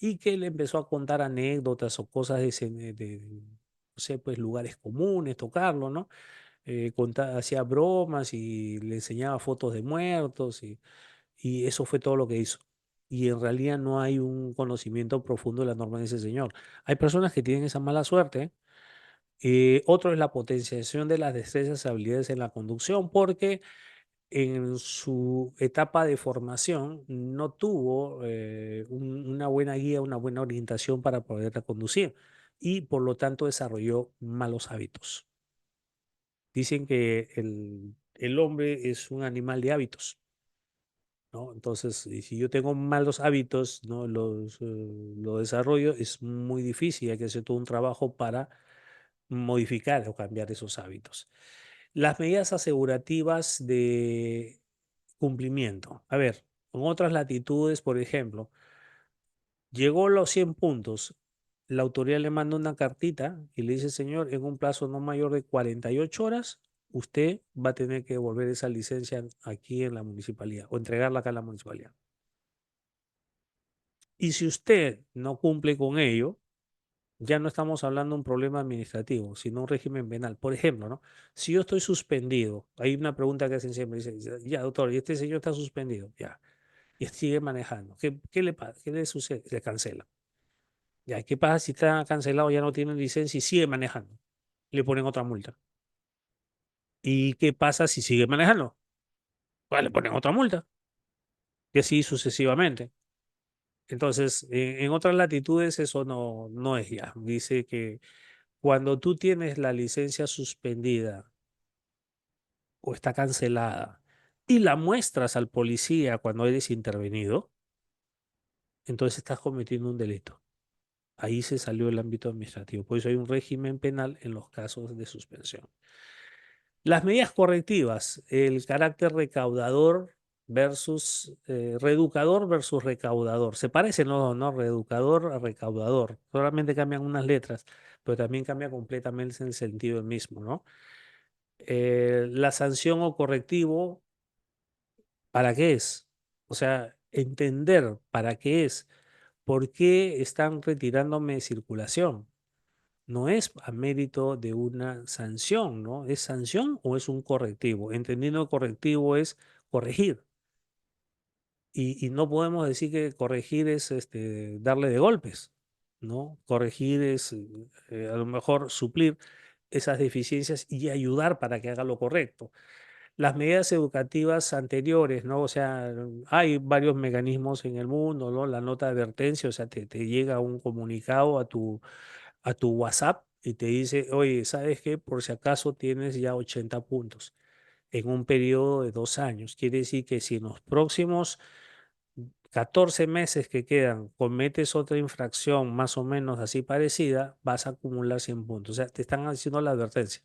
S1: y que le empezó a contar anécdotas o cosas no sé, pues lugares comunes, tocarlo, ¿no? Hacía bromas y le enseñaba fotos de muertos y eso fue todo lo que hizo. Y en realidad no hay un conocimiento profundo de la norma de ese señor. Hay personas que tienen esa mala suerte. Otro es la potenciación de las destrezas y habilidades en la conducción, porque en su etapa de formación no tuvo una buena guía, una buena orientación para poder conducir y por lo tanto desarrolló malos hábitos. Dicen que el hombre es un animal de hábitos, ¿no? Entonces, y si yo tengo malos hábitos, ¿no? Lo desarrollo, es muy difícil, hay que hacer todo un trabajo para modificar o cambiar esos hábitos. Las medidas asegurativas de cumplimiento. A ver, en otras latitudes, por ejemplo, llegó a los 100 puntos. La autoridad le manda una cartita y le dice, señor, en un plazo no mayor de 48 horas, usted va a tener que devolver esa licencia aquí en la municipalidad o entregarla acá en la municipalidad. Y si usted no cumple con ello, ya no estamos hablando de un problema administrativo, sino un régimen penal. Por ejemplo, ¿no? Si yo estoy suspendido, hay una pregunta que hacen siempre, dice, ya, doctor, y este señor está suspendido, ya, y sigue manejando. ¿Qué le pasa? ¿Qué le sucede? Le cancela. Ya, ¿qué pasa si está cancelado, ya no tiene licencia y sigue manejando? Le ponen otra multa. ¿Y qué pasa si sigue manejando? Pues le ponen otra multa. Y así sucesivamente. Entonces, en otras latitudes eso no es ya. Dice que cuando tú tienes la licencia suspendida o está cancelada y la muestras al policía cuando eres intervenido, entonces estás cometiendo un delito. Ahí se salió el ámbito administrativo. Por eso hay un régimen penal en los casos de suspensión. Las medidas correctivas, el carácter recaudador versus reeducador versus recaudador. Se parece, no, no, reeducador a recaudador. Solamente cambian unas letras, pero también cambia completamente el sentido mismo, ¿no? La sanción o correctivo, ¿para qué es? O sea, entender para qué es, por qué están retirándome de circulación. No es a mérito de una sanción, ¿no? ¿Es sanción o es un correctivo? Entendiendo correctivo es corregir. Y no podemos decir que corregir es darle de golpes, ¿no? Corregir es a lo mejor suplir esas deficiencias y ayudar para que haga lo correcto. Las medidas educativas anteriores, ¿no? O sea, hay varios mecanismos en el mundo, ¿no? La nota de advertencia, o sea, te llega un comunicado a tu WhatsApp y te dice, oye, ¿sabes qué? Por si acaso tienes ya 80 puntos en un periodo de 2 años. Quiere decir que si en los próximos 14 meses que quedan cometes otra infracción más o menos así parecida, vas a acumular 100 puntos. O sea, te están haciendo la advertencia.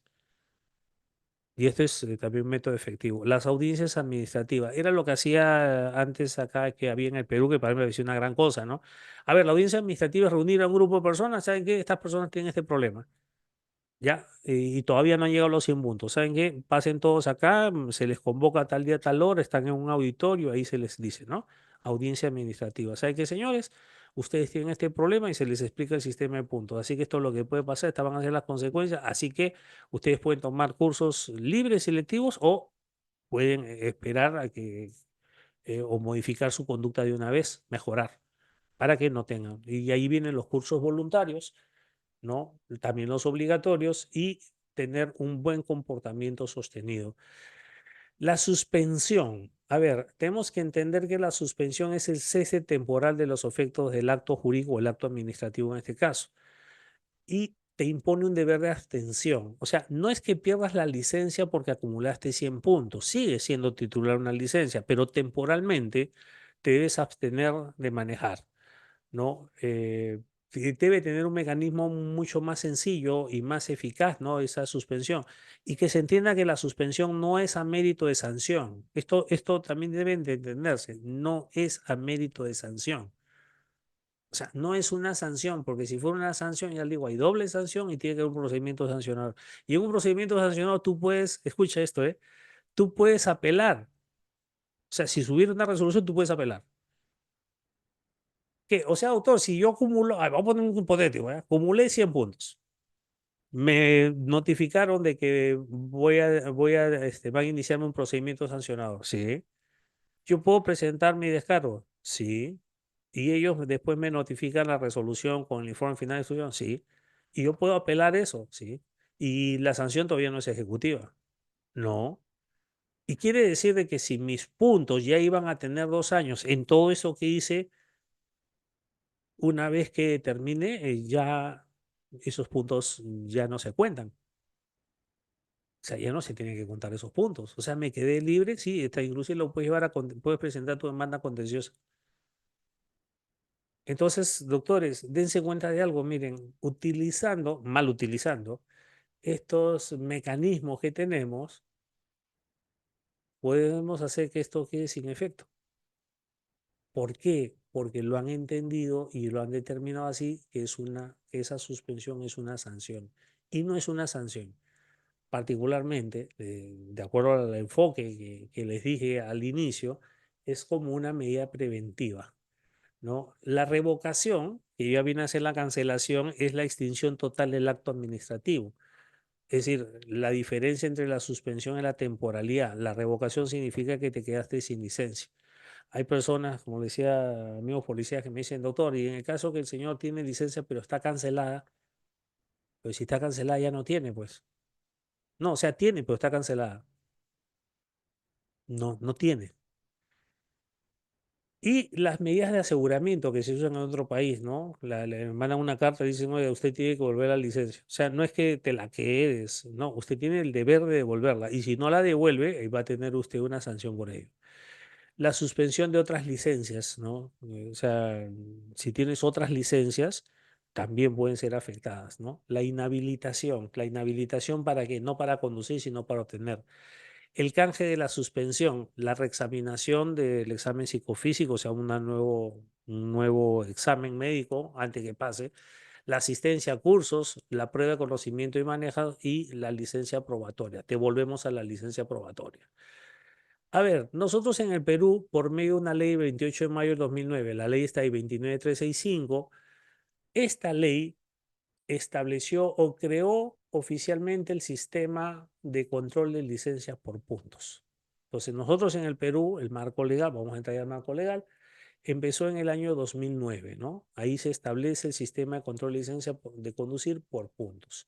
S1: Y esto es también un método efectivo. Las audiencias administrativas, era lo que hacía antes acá que había en el Perú, que para mí me pareció una gran cosa, ¿no? A ver, la audiencia administrativa es reunir a un grupo de personas, ¿saben qué? Estas personas tienen este problema. Ya, y todavía no han llegado los 100 puntos. ¿Saben qué? Pasen todos acá, se les convoca tal día, tal hora, están en un auditorio, ahí se les dice, ¿no? Audiencia administrativa. ¿Saben qué, señores? Ustedes tienen este problema y se les explica el sistema de puntos. Así que esto es lo que puede pasar, estas van a ser las consecuencias. Así que ustedes pueden tomar cursos libres, selectivos, o pueden esperar a que, o modificar su conducta de una vez, mejorar, para que no tengan. Y ahí vienen los cursos voluntarios, ¿no? También los obligatorios y tener un buen comportamiento sostenido. La suspensión. A ver, tenemos que entender que la suspensión es el cese temporal de los efectos del acto jurídico o el acto administrativo en este caso. Y te impone un deber de abstención. O sea, no es que pierdas la licencia porque acumulaste 100 puntos. Sigue siendo titular una licencia, pero temporalmente te debes abstener de manejar, ¿no? Debe tener un mecanismo mucho más sencillo y más eficaz, ¿no? Esa suspensión. Y que se entienda que la suspensión no es a mérito de sanción. Esto también deben de entenderse. No es a mérito de sanción. O sea, no es una sanción, porque si fuera una sanción, ya le digo, hay doble sanción y tiene que haber un procedimiento sancionador. Y en un procedimiento sancionado tú puedes, escucha esto, ¿eh? Tú puedes apelar. O sea, si subir una resolución, tú puedes apelar. ¿Qué? O sea, doctor, si yo acumulo, vamos a poner un hipotético, ¿eh? Acumulé 100 puntos. Me notificaron de que van a iniciarme un procedimiento sancionador. Sí. Yo puedo presentar mi descargo. Sí. Y ellos después me notifican la resolución con el informe final de estudio. Sí. Y yo puedo apelar eso. Sí. Y la sanción todavía no es ejecutiva. No. Y quiere decir de que si mis puntos ya iban a tener 2 años en todo eso que hice, una vez que termine, ya esos puntos ya no se cuentan. O sea, ya no se tienen que contar esos puntos. O sea, me quedé libre, sí, inclusive lo puedes llevar puedes presentar tu demanda contenciosa. Entonces, doctores, dense cuenta de algo, miren, mal utilizando estos mecanismos que tenemos, podemos hacer que esto quede sin efecto. ¿Por qué? Porque lo han entendido y lo han determinado así, que esa suspensión es una sanción. Y no es una sanción. Particularmente, de acuerdo al enfoque que les dije al inicio, es como una medida preventiva, ¿no? La revocación, que ya viene a ser la cancelación, es la extinción total del acto administrativo. Es decir, la diferencia entre la suspensión y la temporalidad. La revocación significa que te quedaste sin licencia. Hay personas, como decía amigos policías, que me dicen, doctor, y en el caso que el señor tiene licencia pero está cancelada, pues si está cancelada ya no tiene, pues. No, o sea, tiene, pero está cancelada. No, no tiene. Y las medidas de aseguramiento que se usan en otro país, ¿no? Le mandan una carta y dicen, oye, usted tiene que volver la licencia. O sea, no es que te la quedes, no, usted tiene el deber de devolverla. Y si no la devuelve, va a tener usted una sanción por ello. La suspensión de otras licencias, ¿no? O sea, si tienes otras licencias, también pueden ser afectadas, ¿no? La inhabilitación para qué, no para conducir, sino para obtener. El canje de la suspensión, la reexaminación del examen psicofísico, o sea, un nuevo examen médico antes que pase, la asistencia a cursos, la prueba de conocimiento y manejo y la licencia probatoria. Te volvemos a la licencia probatoria. A ver, nosotros en el Perú, por medio de una ley 28 de mayo del 2009, la ley está ahí 29365, esta ley estableció o creó oficialmente el sistema de control de licencias por puntos. Entonces, nosotros en el Perú, el marco legal, vamos a entrar al marco legal, empezó en el año 2009, ¿no? Ahí se establece el sistema de control de licencia de conducir por puntos.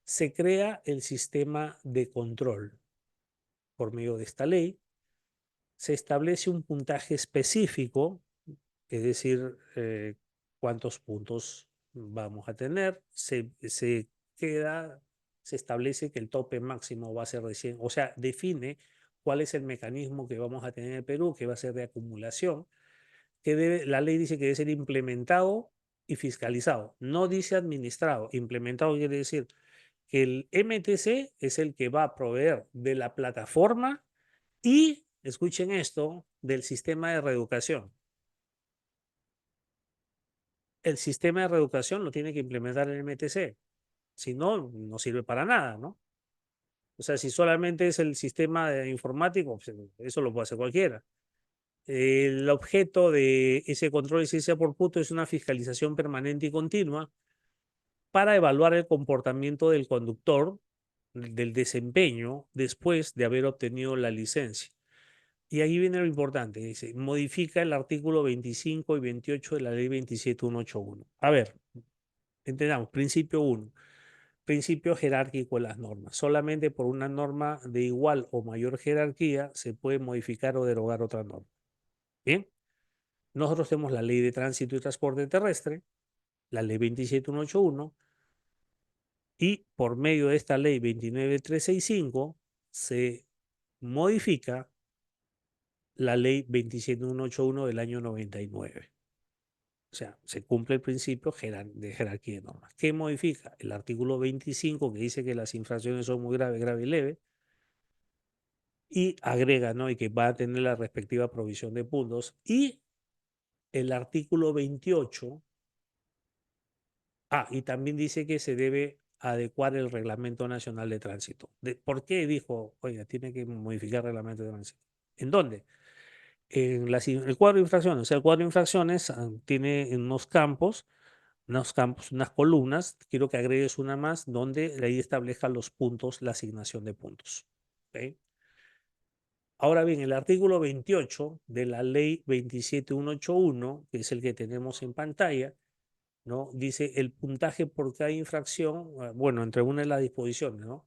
S1: Se crea el sistema de control por medio de esta ley. Se establece un puntaje específico, es decir, cuántos puntos vamos a tener. Queda, se establece que el tope máximo va a ser de 100, o sea, define cuál es el mecanismo que vamos a tener en el Perú, que va a ser de acumulación, la ley dice que debe ser implementado y fiscalizado, no dice administrado. Implementado quiere decir que el MTC es el que va a proveer de la plataforma y, escuchen esto, del sistema de reeducación. El sistema de reeducación lo tiene que implementar el MTC, si no, no sirve para nada, ¿no? O sea, si solamente es el sistema informático, pues, eso lo puede hacer cualquiera. El objeto de ese control de licencia por punto es una fiscalización permanente y continua para evaluar el comportamiento del conductor, del desempeño, después de haber obtenido la licencia. Y ahí viene lo importante, dice, modifica el artículo 25 y 28 de la ley 27181. A ver, entendamos, principio 1, principio jerárquico de las normas. Solamente por una norma de igual o mayor jerarquía se puede modificar o derogar otra norma. Bien, nosotros tenemos la ley de tránsito y transporte terrestre, la ley 27181, y por medio de esta ley 29365 se modifica la ley 27181 del año 99. O sea, se cumple el principio de jerarquía de normas. ¿Qué modifica? El artículo 25 que dice que las infracciones son muy graves, grave y leve, y agrega, ¿no? Y que va a tener la respectiva provisión de puntos. Y el artículo 28, y también dice que se debe adecuar el Reglamento Nacional de Tránsito. ¿Por qué dijo, oiga, tiene que modificar el Reglamento de Tránsito? ¿En dónde? El cuadro de infracciones. O sea, el cuadro de infracciones tiene unos campos, unas columnas. Quiero que agregues una más donde ahí establezca los puntos, la asignación de puntos. ¿Ok? Ahora bien, el artículo 28 de la ley 27181, que es el que tenemos en pantalla, ¿no? Dice el puntaje por cada infracción, bueno, entre una de las disposiciones, ¿no?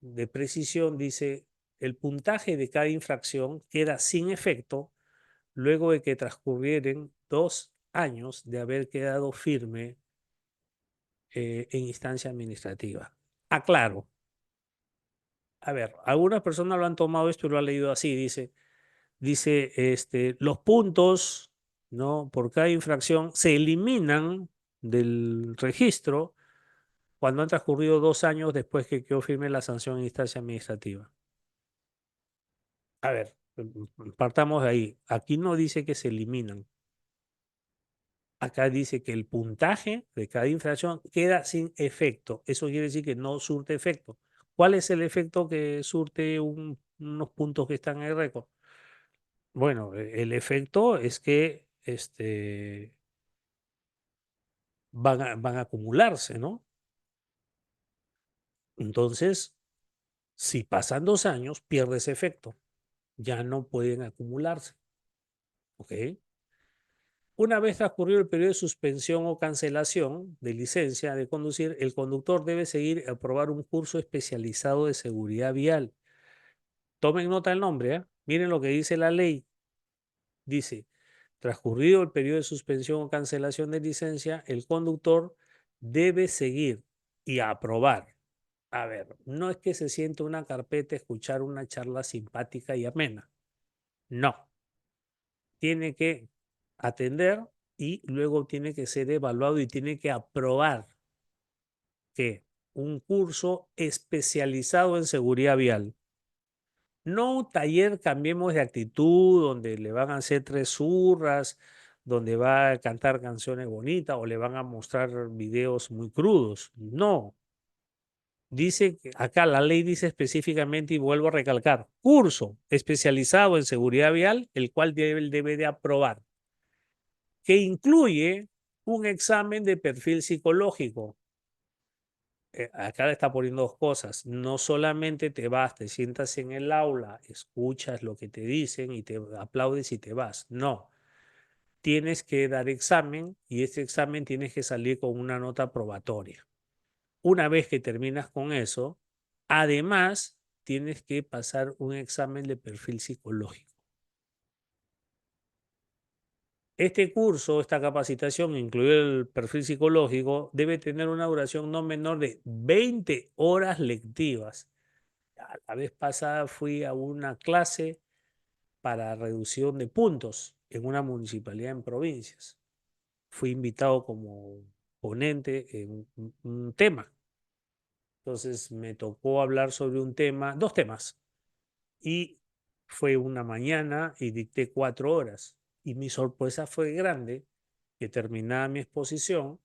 S1: De precisión, dice el puntaje de cada infracción queda sin efecto luego de que transcurrieren 2 años de haber quedado firme en instancia administrativa. Aclaro. A ver, algunas personas lo han tomado esto y lo han leído así. Los puntos, ¿no? Por cada infracción se eliminan del registro cuando han transcurrido 2 años después que quedó firme la sanción en instancia administrativa. A ver, partamos de ahí. Aquí no dice que se eliminan. Acá dice que el puntaje de cada infracción queda sin efecto. Eso quiere decir que no surte efecto. ¿Cuál es el efecto que surte unos puntos que están en el récord? Bueno, el efecto es que van a acumularse, ¿no? Entonces, si pasan 2 años, pierde ese efecto. Ya no pueden acumularse. ¿Ok? Una vez transcurrido el periodo de suspensión o cancelación de licencia de conducir, el conductor debe seguir a aprobar un curso especializado de seguridad vial. Tomen nota del nombre, ¿eh? Miren lo que dice la ley. Dice, transcurrido el periodo de suspensión o cancelación de licencia, el conductor debe seguir y aprobar. A ver, no es que se siente una carpeta a escuchar una charla simpática y amena. No, tiene que atender y luego tiene que ser evaluado y tiene que aprobar que un curso especializado en seguridad vial. No un taller cambiemos de actitud donde le van a hacer tres zurras, donde va a cantar canciones bonitas o le van a mostrar videos muy crudos. No. Dice que acá la ley dice específicamente y vuelvo a recalcar, curso especializado en seguridad vial, el cual debe de aprobar, que incluye un examen de perfil psicológico. Acá le está poniendo dos cosas. No solamente te vas, te sientas en el aula, escuchas lo que te dicen y te aplaudes y te vas. No, tienes que dar examen y ese examen tienes que salir con una nota probatoria. Una vez que terminas con eso, además tienes que pasar un examen de perfil psicológico. Este curso, esta capacitación, incluido el perfil psicológico, debe tener una duración no menor de 20 horas lectivas. La vez pasada fui a una clase para reducción de puntos en una municipalidad en provincias. Fui invitado como ponente en un tema. Entonces me tocó hablar sobre un tema, dos temas, y fue una mañana y dicté 4 horas. Y mi sorpresa fue grande que terminada mi exposición,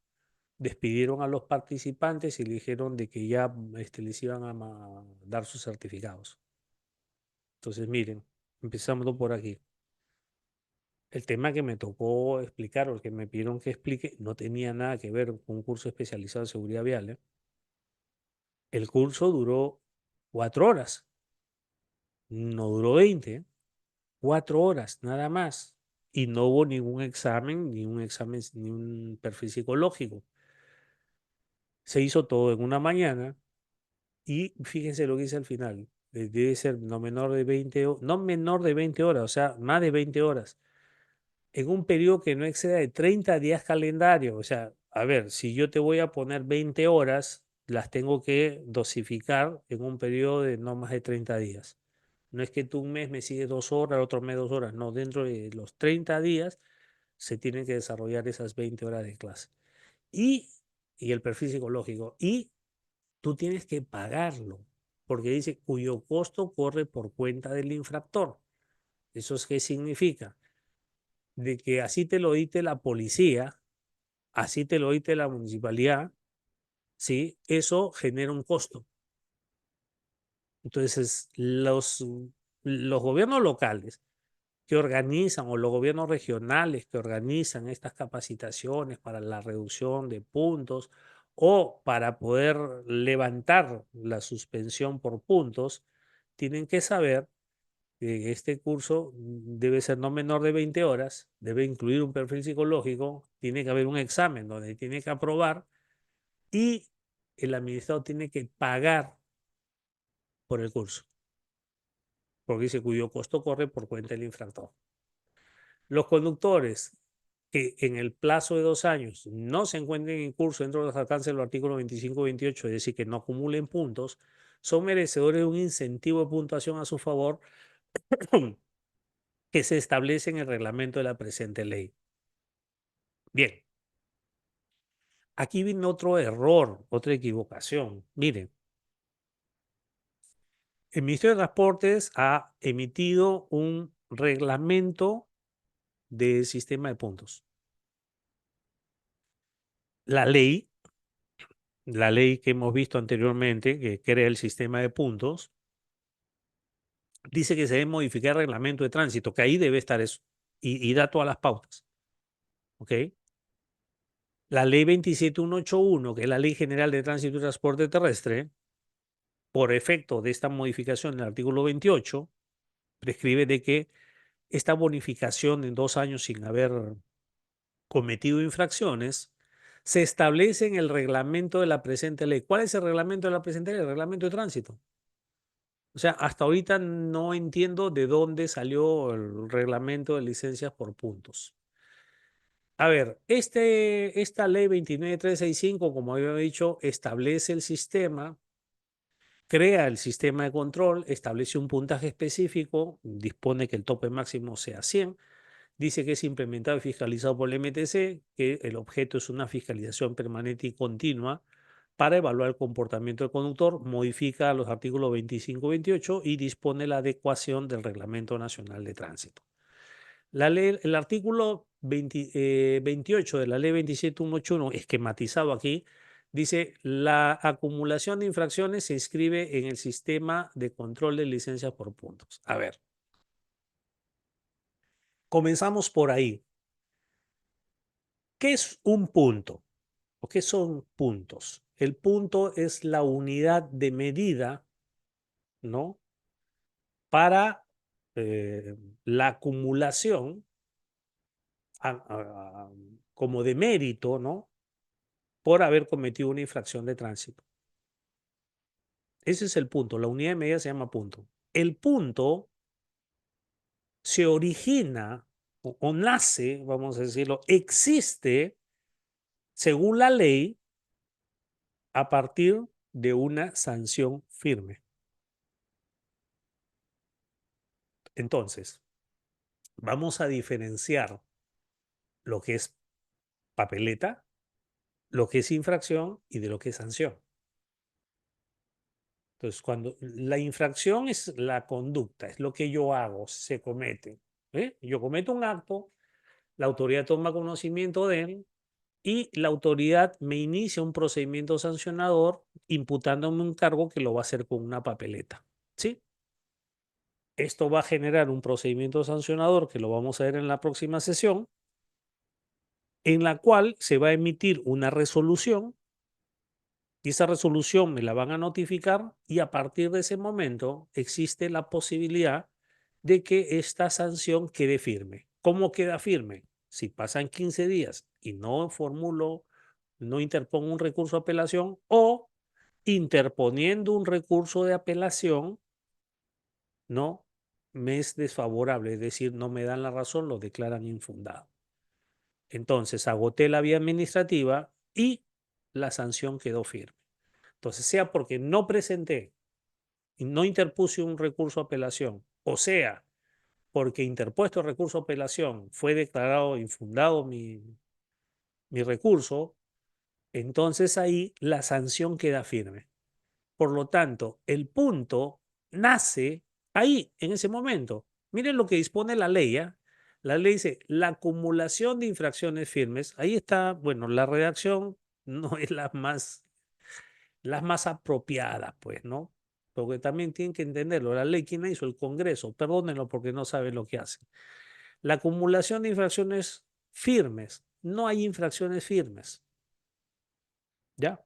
S1: despidieron a los participantes y le dijeron de que ya les iban a dar sus certificados. Entonces, miren, empezamos por aquí. El tema que me tocó explicar o el que me pidieron que explique no tenía nada que ver con un curso especializado en seguridad vial, ¿eh? El curso duró 4 horas, no duró 20, ¿eh? 4 horas, nada más. Y no hubo ningún examen, ni un perfil psicológico. Se hizo todo en una mañana y fíjense lo que dice al final. Debe ser no menor de 20, no menor de 20 horas, o sea, más de 20 horas en un periodo que no exceda de 30 días calendario. O sea, a ver, si yo te voy a poner 20 horas, las tengo que dosificar en un periodo de no más de 30 días. No es que tú un mes me sigues 2 horas, otro mes 2 horas. No, dentro de los 30 días se tienen que desarrollar esas 20 horas de clase. Y, y el perfil psicológico. Y tú tienes que pagarlo, porque dice cuyo costo corre por cuenta del infractor. ¿Eso es qué significa? De que así te lo dite la policía, así te lo dite la municipalidad, ¿sí? Eso genera un costo. Entonces, los gobiernos locales que organizan o los gobiernos regionales que organizan estas capacitaciones para la reducción de puntos o para poder levantar la suspensión por puntos, tienen que saber que este curso debe ser no menor de 20 horas, debe incluir un perfil psicológico, tiene que haber un examen donde tiene que aprobar y el administrado tiene que pagar por el curso, porque dice cuyo costo corre por cuenta del infractor. Los conductores que en el plazo de 2 años no se encuentren en curso dentro de los alcances del artículo 25-28, es decir, que no acumulen puntos, son merecedores de un incentivo de puntuación a su favor que se establece en el reglamento de la presente ley. Bien, aquí viene otro error, otra equivocación. Miren, el Ministerio de Transportes ha emitido un reglamento del sistema de puntos. La ley, la ley que hemos visto anteriormente, que crea el sistema de puntos, dice que se debe modificar el reglamento de tránsito, que ahí debe estar eso, y da todas las pautas. ¿Ok? La ley 27181, que es la Ley General de Tránsito y Transporte Terrestre, por efecto de esta modificación del artículo 28, prescribe de que esta bonificación en 2 años sin haber cometido infracciones se establece en el reglamento de la presente ley. ¿Cuál es el reglamento de la presente ley? El reglamento de tránsito. O sea, hasta ahorita no entiendo de dónde salió el reglamento de licencias por puntos. A ver, esta ley 29365, como había dicho, establece el sistema, crea el sistema de control, establece un puntaje específico, dispone que el tope máximo sea 100, dice que es implementado y fiscalizado por el MTC, que el objeto es una fiscalización permanente y continua para evaluar el comportamiento del conductor, modifica los artículos 25 y 28 y dispone la adecuación del Reglamento Nacional de Tránsito. El artículo 28 de la ley 27181, esquematizado aquí, dice, la acumulación de infracciones se inscribe en el sistema de control de licencias por puntos. A ver, comenzamos por ahí. ¿Qué es un punto? ¿O qué son puntos? El punto es la unidad de medida, ¿no? Para la acumulación como de mérito, ¿no? Por haber cometido una infracción de tránsito. Ese es el punto. La unidad de medida se llama punto. El punto se origina o nace, vamos a decirlo, existe según la ley a partir de una sanción firme. Entonces, vamos a diferenciar lo que es papeleta, lo que es infracción y de lo que es sanción. Entonces, cuando la infracción es la conducta, es lo que yo hago, se comete. Yo cometo un acto, la autoridad toma conocimiento de él y la autoridad me inicia un procedimiento sancionador imputándome un cargo que lo va a hacer con una papeleta. ¿Sí? Esto va a generar un procedimiento sancionador que lo vamos a ver en la próxima sesión, en la cual se va a emitir una resolución y esa resolución me la van a notificar y a partir de ese momento existe la posibilidad de que esta sanción quede firme. ¿Cómo queda firme? Si pasan 15 días y no formulo, no interpongo un recurso de apelación o interponiendo un recurso de apelación, no me es desfavorable, es decir, no me dan la razón, lo declaran infundado. Entonces agoté la vía administrativa y la sanción quedó firme. Entonces, sea porque no presenté y no interpuse un recurso de apelación, o sea, porque interpuesto el recurso de apelación fue declarado infundado mi recurso, entonces ahí la sanción queda firme. Por lo tanto, el punto nace ahí, en ese momento. Miren lo que dispone la ley. ¿Ya? La ley dice, la acumulación de infracciones firmes, ahí está, bueno, la redacción no es las más apropiadas, pues, ¿no? Porque también tienen que entenderlo. La ley, ¿quién la hizo? El Congreso. Perdónenlo porque no saben lo que hacen. La acumulación de infracciones firmes. No hay infracciones firmes. ¿Ya?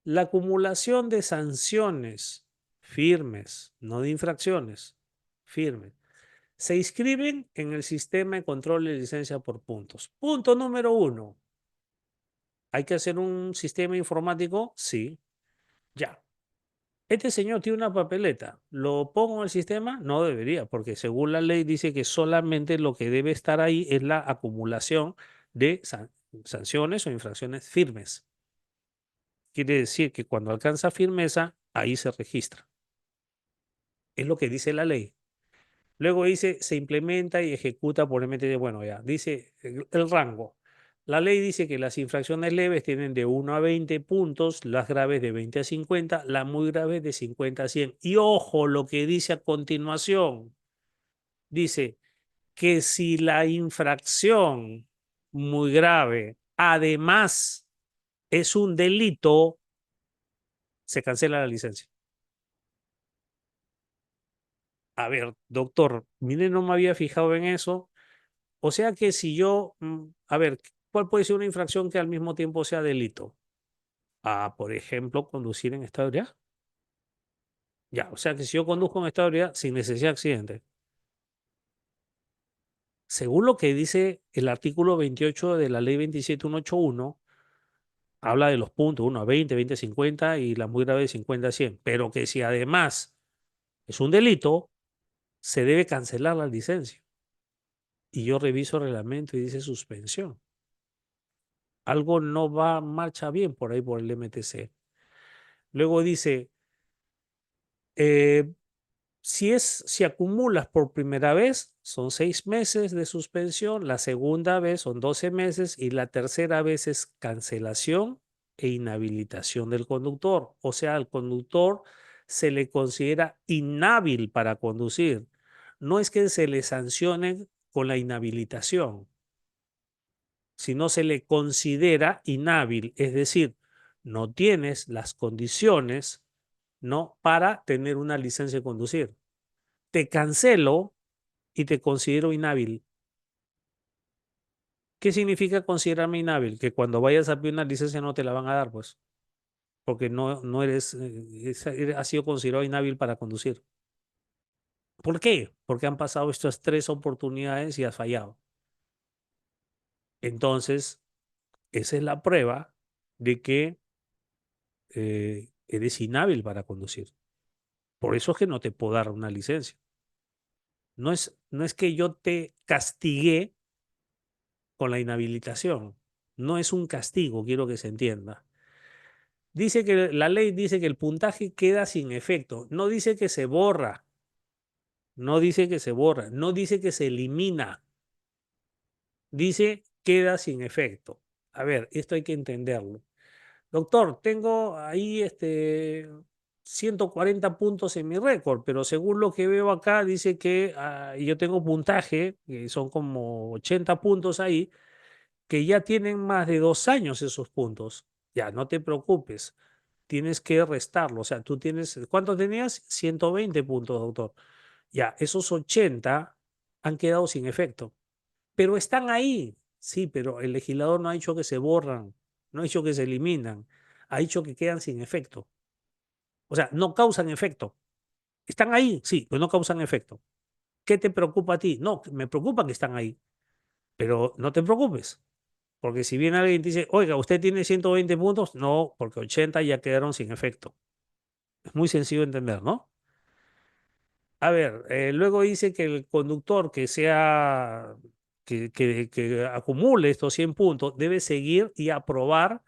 S1: La acumulación de sanciones firmes, no de infracciones, firmes, se inscriben en el sistema de control de licencia por puntos. Punto número 1. ¿Hay que hacer un sistema informático? Sí. Ya. Este señor tiene una papeleta. ¿Lo pongo en el sistema? No debería, porque según la ley dice que solamente lo que debe estar ahí es la acumulación de sanciones o infracciones firmes. Quiere decir que cuando alcanza firmeza, ahí se registra. Es lo que dice la ley. Luego dice, se implementa y ejecuta por MTD. Bueno, ya, dice el rango. La ley dice que las infracciones leves tienen de 1 a 20 puntos, las graves de 20 a 50, las muy graves de 50 a 100. Y ojo lo que dice a continuación. Dice que si la infracción muy grave además es un delito, se cancela la licencia. A ver, doctor, mire, no me había fijado en eso. O sea que si yo, a ver, ¿cuál puede ser una infracción que al mismo tiempo sea delito? Por ejemplo, conducir en estado de ebriedad. Ya, o sea que si yo conduzco en estado de ebriedad sin necesidad de accidente, según lo que dice el artículo 28 de la ley 27181, habla de los puntos 1 a 20, 20 a 50 y la muy grave de 50 a 100, pero que si además es un delito, se debe cancelar la licencia. Y yo reviso el reglamento y dice suspensión. Algo no va, marcha bien por ahí por el MTC. Luego dice, eh, si acumulas por primera vez, son 6 meses de suspensión, la segunda vez son 12 meses y la tercera vez es cancelación e inhabilitación del conductor. O sea, al conductor se le considera inhábil para conducir. No es que se le sancione con la inhabilitación, sino se le considera inhábil, es decir, no tienes las condiciones, ¿no?, para tener una licencia de conducir. Te cancelo y te considero inhábil. ¿Qué significa considerarme inhábil? Que cuando vayas a pedir una licencia no te la van a dar, pues, porque no eres, has sido considerado inhábil para conducir. ¿Por qué? Porque han pasado estas 3 oportunidades y has fallado. Entonces, esa es la prueba de que eres inhábil para conducir. Por eso es que no te puedo dar una licencia. No es que yo te castigué con la inhabilitación. No es un castigo, quiero que se entienda. Dice que la ley dice que el puntaje queda sin efecto. No dice que se borra. No dice que se borra. No dice que se elimina. Dice queda sin efecto. A ver, esto hay que entenderlo. Doctor, tengo ahí 140 puntos en mi récord, pero según lo que veo acá, dice que yo tengo puntaje, que son como 80 puntos ahí, que ya tienen más de 2 años esos puntos. Ya, no te preocupes, tienes que restarlo. O sea, tú tienes, ¿cuántos tenías? 120 puntos, doctor. Ya, esos 80 han quedado sin efecto, pero están ahí. Sí, pero el legislador no ha dicho que se borran, no ha dicho que se eliminan, ha dicho que quedan sin efecto. O sea, no causan efecto. Están ahí, sí, pero no causan efecto. ¿Qué te preocupa a ti? No, me preocupa que están ahí, pero no te preocupes. Porque si viene alguien y te dice, oiga, usted tiene 120 puntos, no, porque 80 ya quedaron sin efecto. Es muy sencillo de entender, ¿no? A ver, luego dice que el conductor que acumule estos 100 puntos debe seguir y aprobar,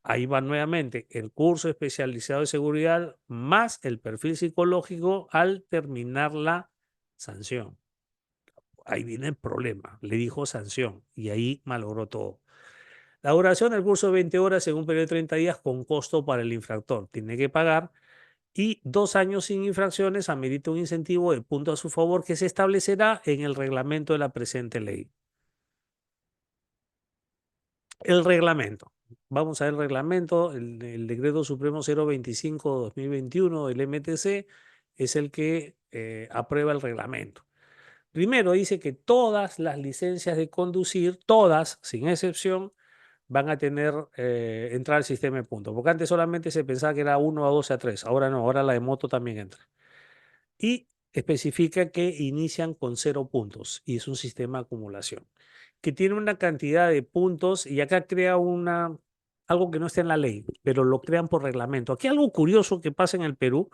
S1: ahí va nuevamente, el curso especializado de seguridad más el perfil psicológico al terminar la sanción. Ahí viene el problema, le dijo sanción y ahí malogró todo. La duración del curso de 20 horas en un periodo de 30 días con costo para el infractor. Tiene que pagar y 2 años sin infracciones amerita un incentivo de punto a su favor que se establecerá en el reglamento de la presente ley. El reglamento. Vamos a ver el reglamento. El Decreto Supremo 025/2021 del MTC es el que aprueba el reglamento. Primero dice que todas las licencias de conducir, todas, sin excepción, van a tener entrar al sistema de puntos. Porque antes solamente se pensaba que era 1 a 2 a 3. Ahora no, ahora la de moto también entra. Y especifica que inician con 0 puntos y es un sistema de acumulación que tiene una cantidad de puntos y acá crea algo que no está en la ley, pero lo crean por reglamento. Aquí algo curioso que pasa en el Perú.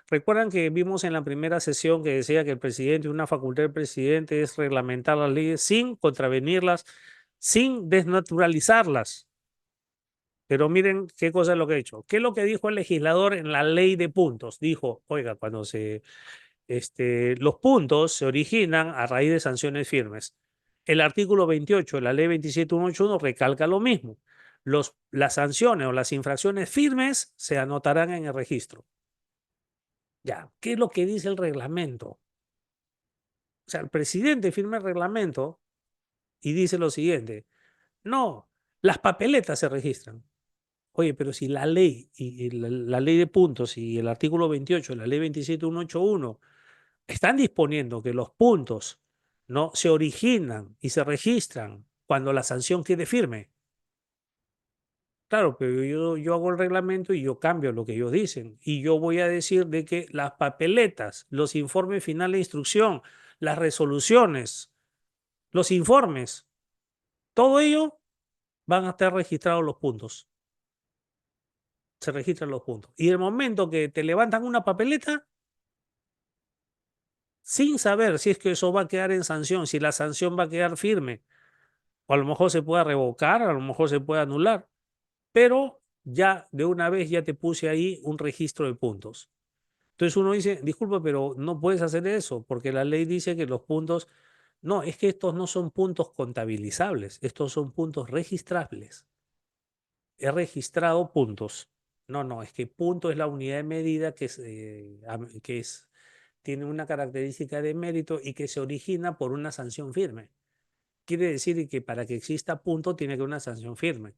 S1: Recuerdan que vimos en la primera sesión que decía que el presidente, una facultad del presidente es reglamentar las leyes sin contravenirlas, sin desnaturalizarlas. Pero miren qué cosa es lo que ha hecho. ¿Qué es lo que dijo el legislador en la ley de puntos? Dijo, oiga, cuando los puntos se originan a raíz de sanciones firmes. El artículo 28 de la ley 27181 recalca lo mismo. Las sanciones o las infracciones firmes se anotarán en el registro. Ya, ¿qué es lo que dice el reglamento? O sea, el presidente firma el reglamento y dice lo siguiente. No, las papeletas se registran. Oye, pero si la ley y la ley de puntos y el artículo 28 de la ley 27181 están disponiendo que los puntos no se originan y se registran cuando la sanción quede firme. Claro, pero yo hago el reglamento y yo cambio lo que ellos dicen. Y yo voy a decir de que las papeletas, los informes finales de instrucción, las resoluciones, los informes, todo ello van a estar registrados los puntos. Se registran los puntos. Y el momento que te levantan una papeleta, sin saber si es que eso va a quedar en sanción, si la sanción va a quedar firme, o a lo mejor se pueda revocar, a lo mejor se puede anular, pero ya de una vez ya te puse ahí un registro de puntos. Entonces uno dice, disculpa, pero no puedes hacer eso, porque la ley dice que los puntos, no, es que estos no son puntos contabilizables, estos son puntos registrables. He registrado puntos. No, no, es que punto es la unidad de medida que tiene una característica de mérito y que se origina por una sanción firme. Quiere decir que para que exista punto tiene que haber una sanción firme.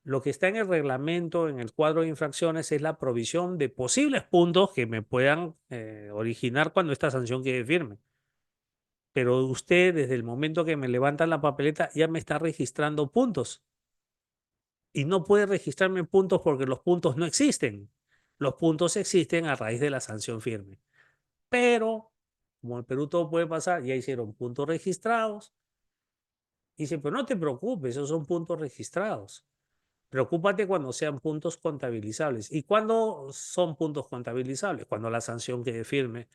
S1: Lo que está en el reglamento, en el cuadro de infracciones, es la provisión de posibles puntos que me puedan originar cuando esta sanción quede firme. Pero usted, desde el momento que me levanta la papeleta, ya me está registrando puntos. Y no puede registrarme puntos porque los puntos no existen. Los puntos existen a raíz de la sanción firme. Pero, como en Perú todo puede pasar, ya hicieron puntos registrados. Y dice, pero no te preocupes, esos son puntos registrados. Preocúpate cuando sean puntos contabilizables. ¿Y cuándo son puntos contabilizables? Cuando la sanción quede firme.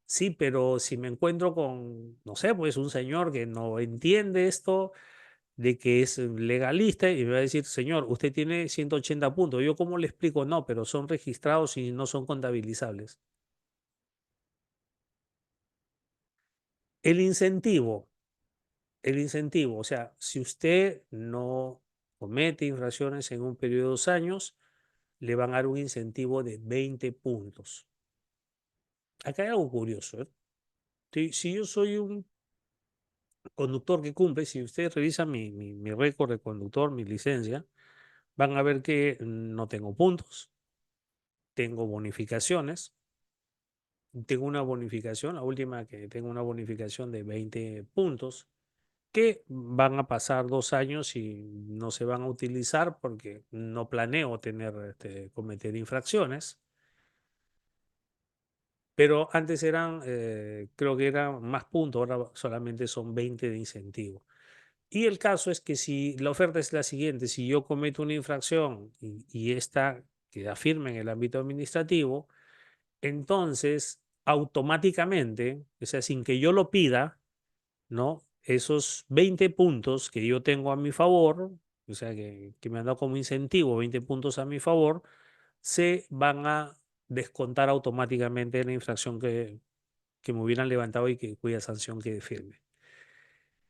S1: Sí, pero si me encuentro con, no sé, pues un señor que no entiende esto, de que es legalista y me va a decir, señor, usted tiene 180 puntos. Yo, ¿cómo le explico? No, pero son registrados y no son contabilizables. El incentivo, el incentivo, o sea, si usted no comete infracciones en un periodo de 2 años, le van a dar un incentivo de 20 puntos. Acá hay algo curioso, ¿eh? Si yo soy un conductor que cumple, si ustedes revisan mi récord de conductor, mi licencia, van a ver que no tengo puntos, tengo bonificaciones. Tengo una bonificación, la última que tengo una bonificación de 20 puntos, que van a pasar 2 años y no se van a utilizar porque no planeo cometer infracciones, pero antes eran, creo que eran más puntos, ahora solamente son 20 de incentivo. Y el caso es que si la oferta es la siguiente, si yo cometo una infracción y esta queda firme en el ámbito administrativo, entonces automáticamente, o sea, sin que yo lo pida, ¿no? Esos 20 puntos que yo tengo a mi favor, o sea, que me han dado como incentivo 20 puntos a mi favor, se van a descontar automáticamente en la infracción que me hubieran levantado y cuya sanción quede firme.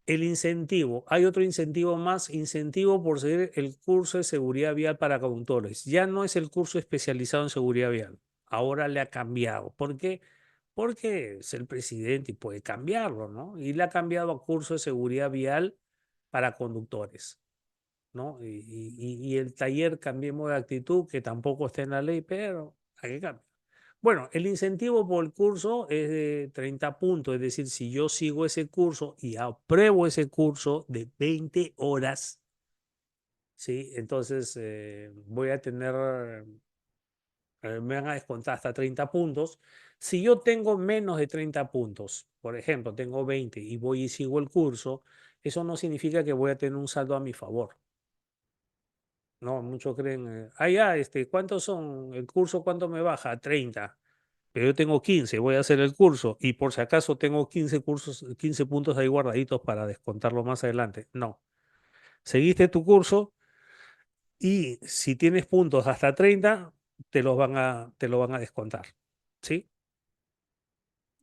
S1: El incentivo, hay otro incentivo más, incentivo por seguir el curso de seguridad vial para conductores. Ya no es el curso especializado en seguridad vial, ahora le ha cambiado. ¿Por qué? Porque es el presidente y puede cambiarlo, ¿no? Y le ha cambiado a curso de seguridad vial para conductores, ¿no? Y el taller Cambiemos de Actitud, que tampoco está en la ley, pero hay que cambiar. Bueno, el incentivo por el curso es de 30 puntos, es decir, si yo sigo ese curso y apruebo ese curso de 20 horas, ¿sí? Entonces voy a tener, me van a descontar hasta 30 puntos. Si yo tengo menos de 30 puntos, por ejemplo, tengo 20 y voy y sigo el curso, eso no significa que voy a tener un saldo a mi favor. No, muchos creen, ¿cuántos son? ¿El curso cuánto me baja? 30. Pero yo tengo 15, voy a hacer el curso y por si acaso tengo 15 cursos, 15 puntos ahí guardaditos para descontarlo más adelante. No. Seguiste tu curso y si tienes puntos hasta 30, te lo van a descontar. ¿Sí?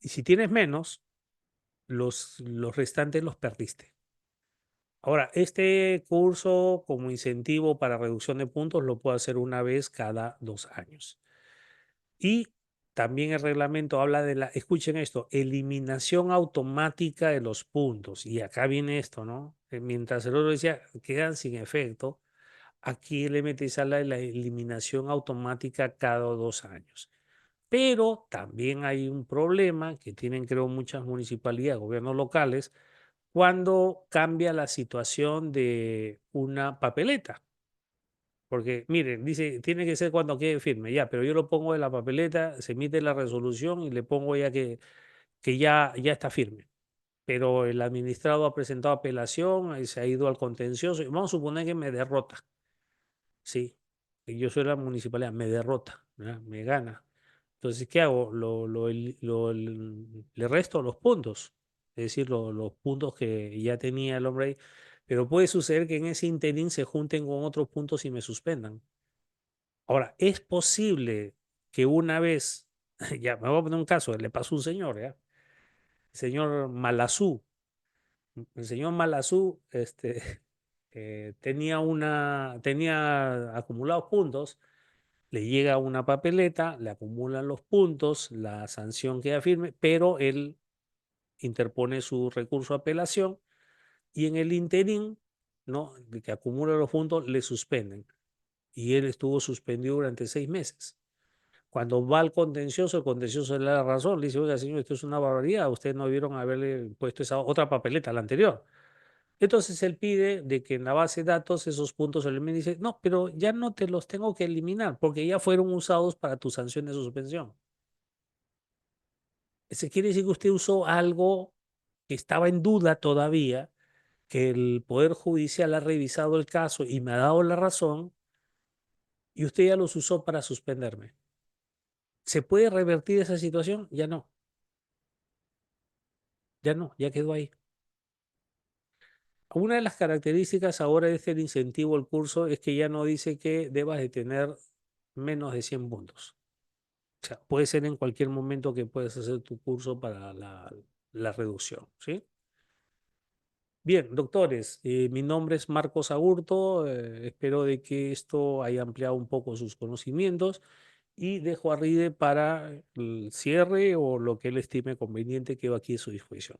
S1: Y si tienes menos, los restantes los perdiste. Ahora, este curso como incentivo para reducción de puntos lo puedo hacer una vez cada 2 años. Y también el reglamento habla de escuchen esto, eliminación automática de los puntos. Y acá viene esto, ¿no? Mientras el otro decía, quedan sin efecto, aquí el MTS habla de la eliminación automática cada 2 años. Pero también hay un problema que tienen, creo, muchas municipalidades, gobiernos locales, cuando cambia la situación de una papeleta. Porque, miren, dice, tiene que ser cuando quede firme, ya, pero yo lo pongo en la papeleta, se emite la resolución y le pongo ya que ya está firme. Pero el administrado ha presentado apelación, y se ha ido al contencioso, y vamos a suponer que me derrota, sí, y yo soy la municipalidad, me derrota, ¿verdad? Me gana. Entonces, ¿qué hago? Le resto los puntos, es decir, los puntos que ya tenía el hombre ahí. Pero puede suceder que en ese interín se junten con otros puntos y me suspendan. Ahora, es posible que una vez, ya me voy a poner un caso, le pasó a un señor, ¿ya? El señor Malazú. El señor Malazú tenía acumulados puntos, le llega una papeleta, le acumulan los puntos, la sanción queda firme, pero él interpone su recurso de apelación y en el interín, ¿no? De que acumula los puntos, le suspenden. Y él estuvo suspendido durante 6 meses. Cuando va al contencioso, el contencioso le da la razón, le dice, oiga, señor, esto es una barbaridad, ustedes no debieron haberle puesto esa otra papeleta, la anterior. Entonces él pide de que en la base de datos esos puntos se eliminen y dice, no, pero ya no te los tengo que eliminar porque ya fueron usados para tu sanción de suspensión. Eso quiere decir que usted usó algo que estaba en duda todavía, que el Poder Judicial ha revisado el caso y me ha dado la razón y usted ya los usó para suspenderme. ¿Se puede revertir esa situación? Ya no, ya no, ya quedó ahí. Una de las características ahora de este incentivo al curso es que ya no dice que debas de tener menos de 100 puntos. O sea, puede ser en cualquier momento que puedas hacer tu curso para la reducción, ¿sí? Bien, doctores, mi nombre es Marcos Agurto, espero de que esto haya ampliado un poco sus conocimientos y dejo a Ride para el cierre o lo que él estime conveniente, quedo aquí a su disposición.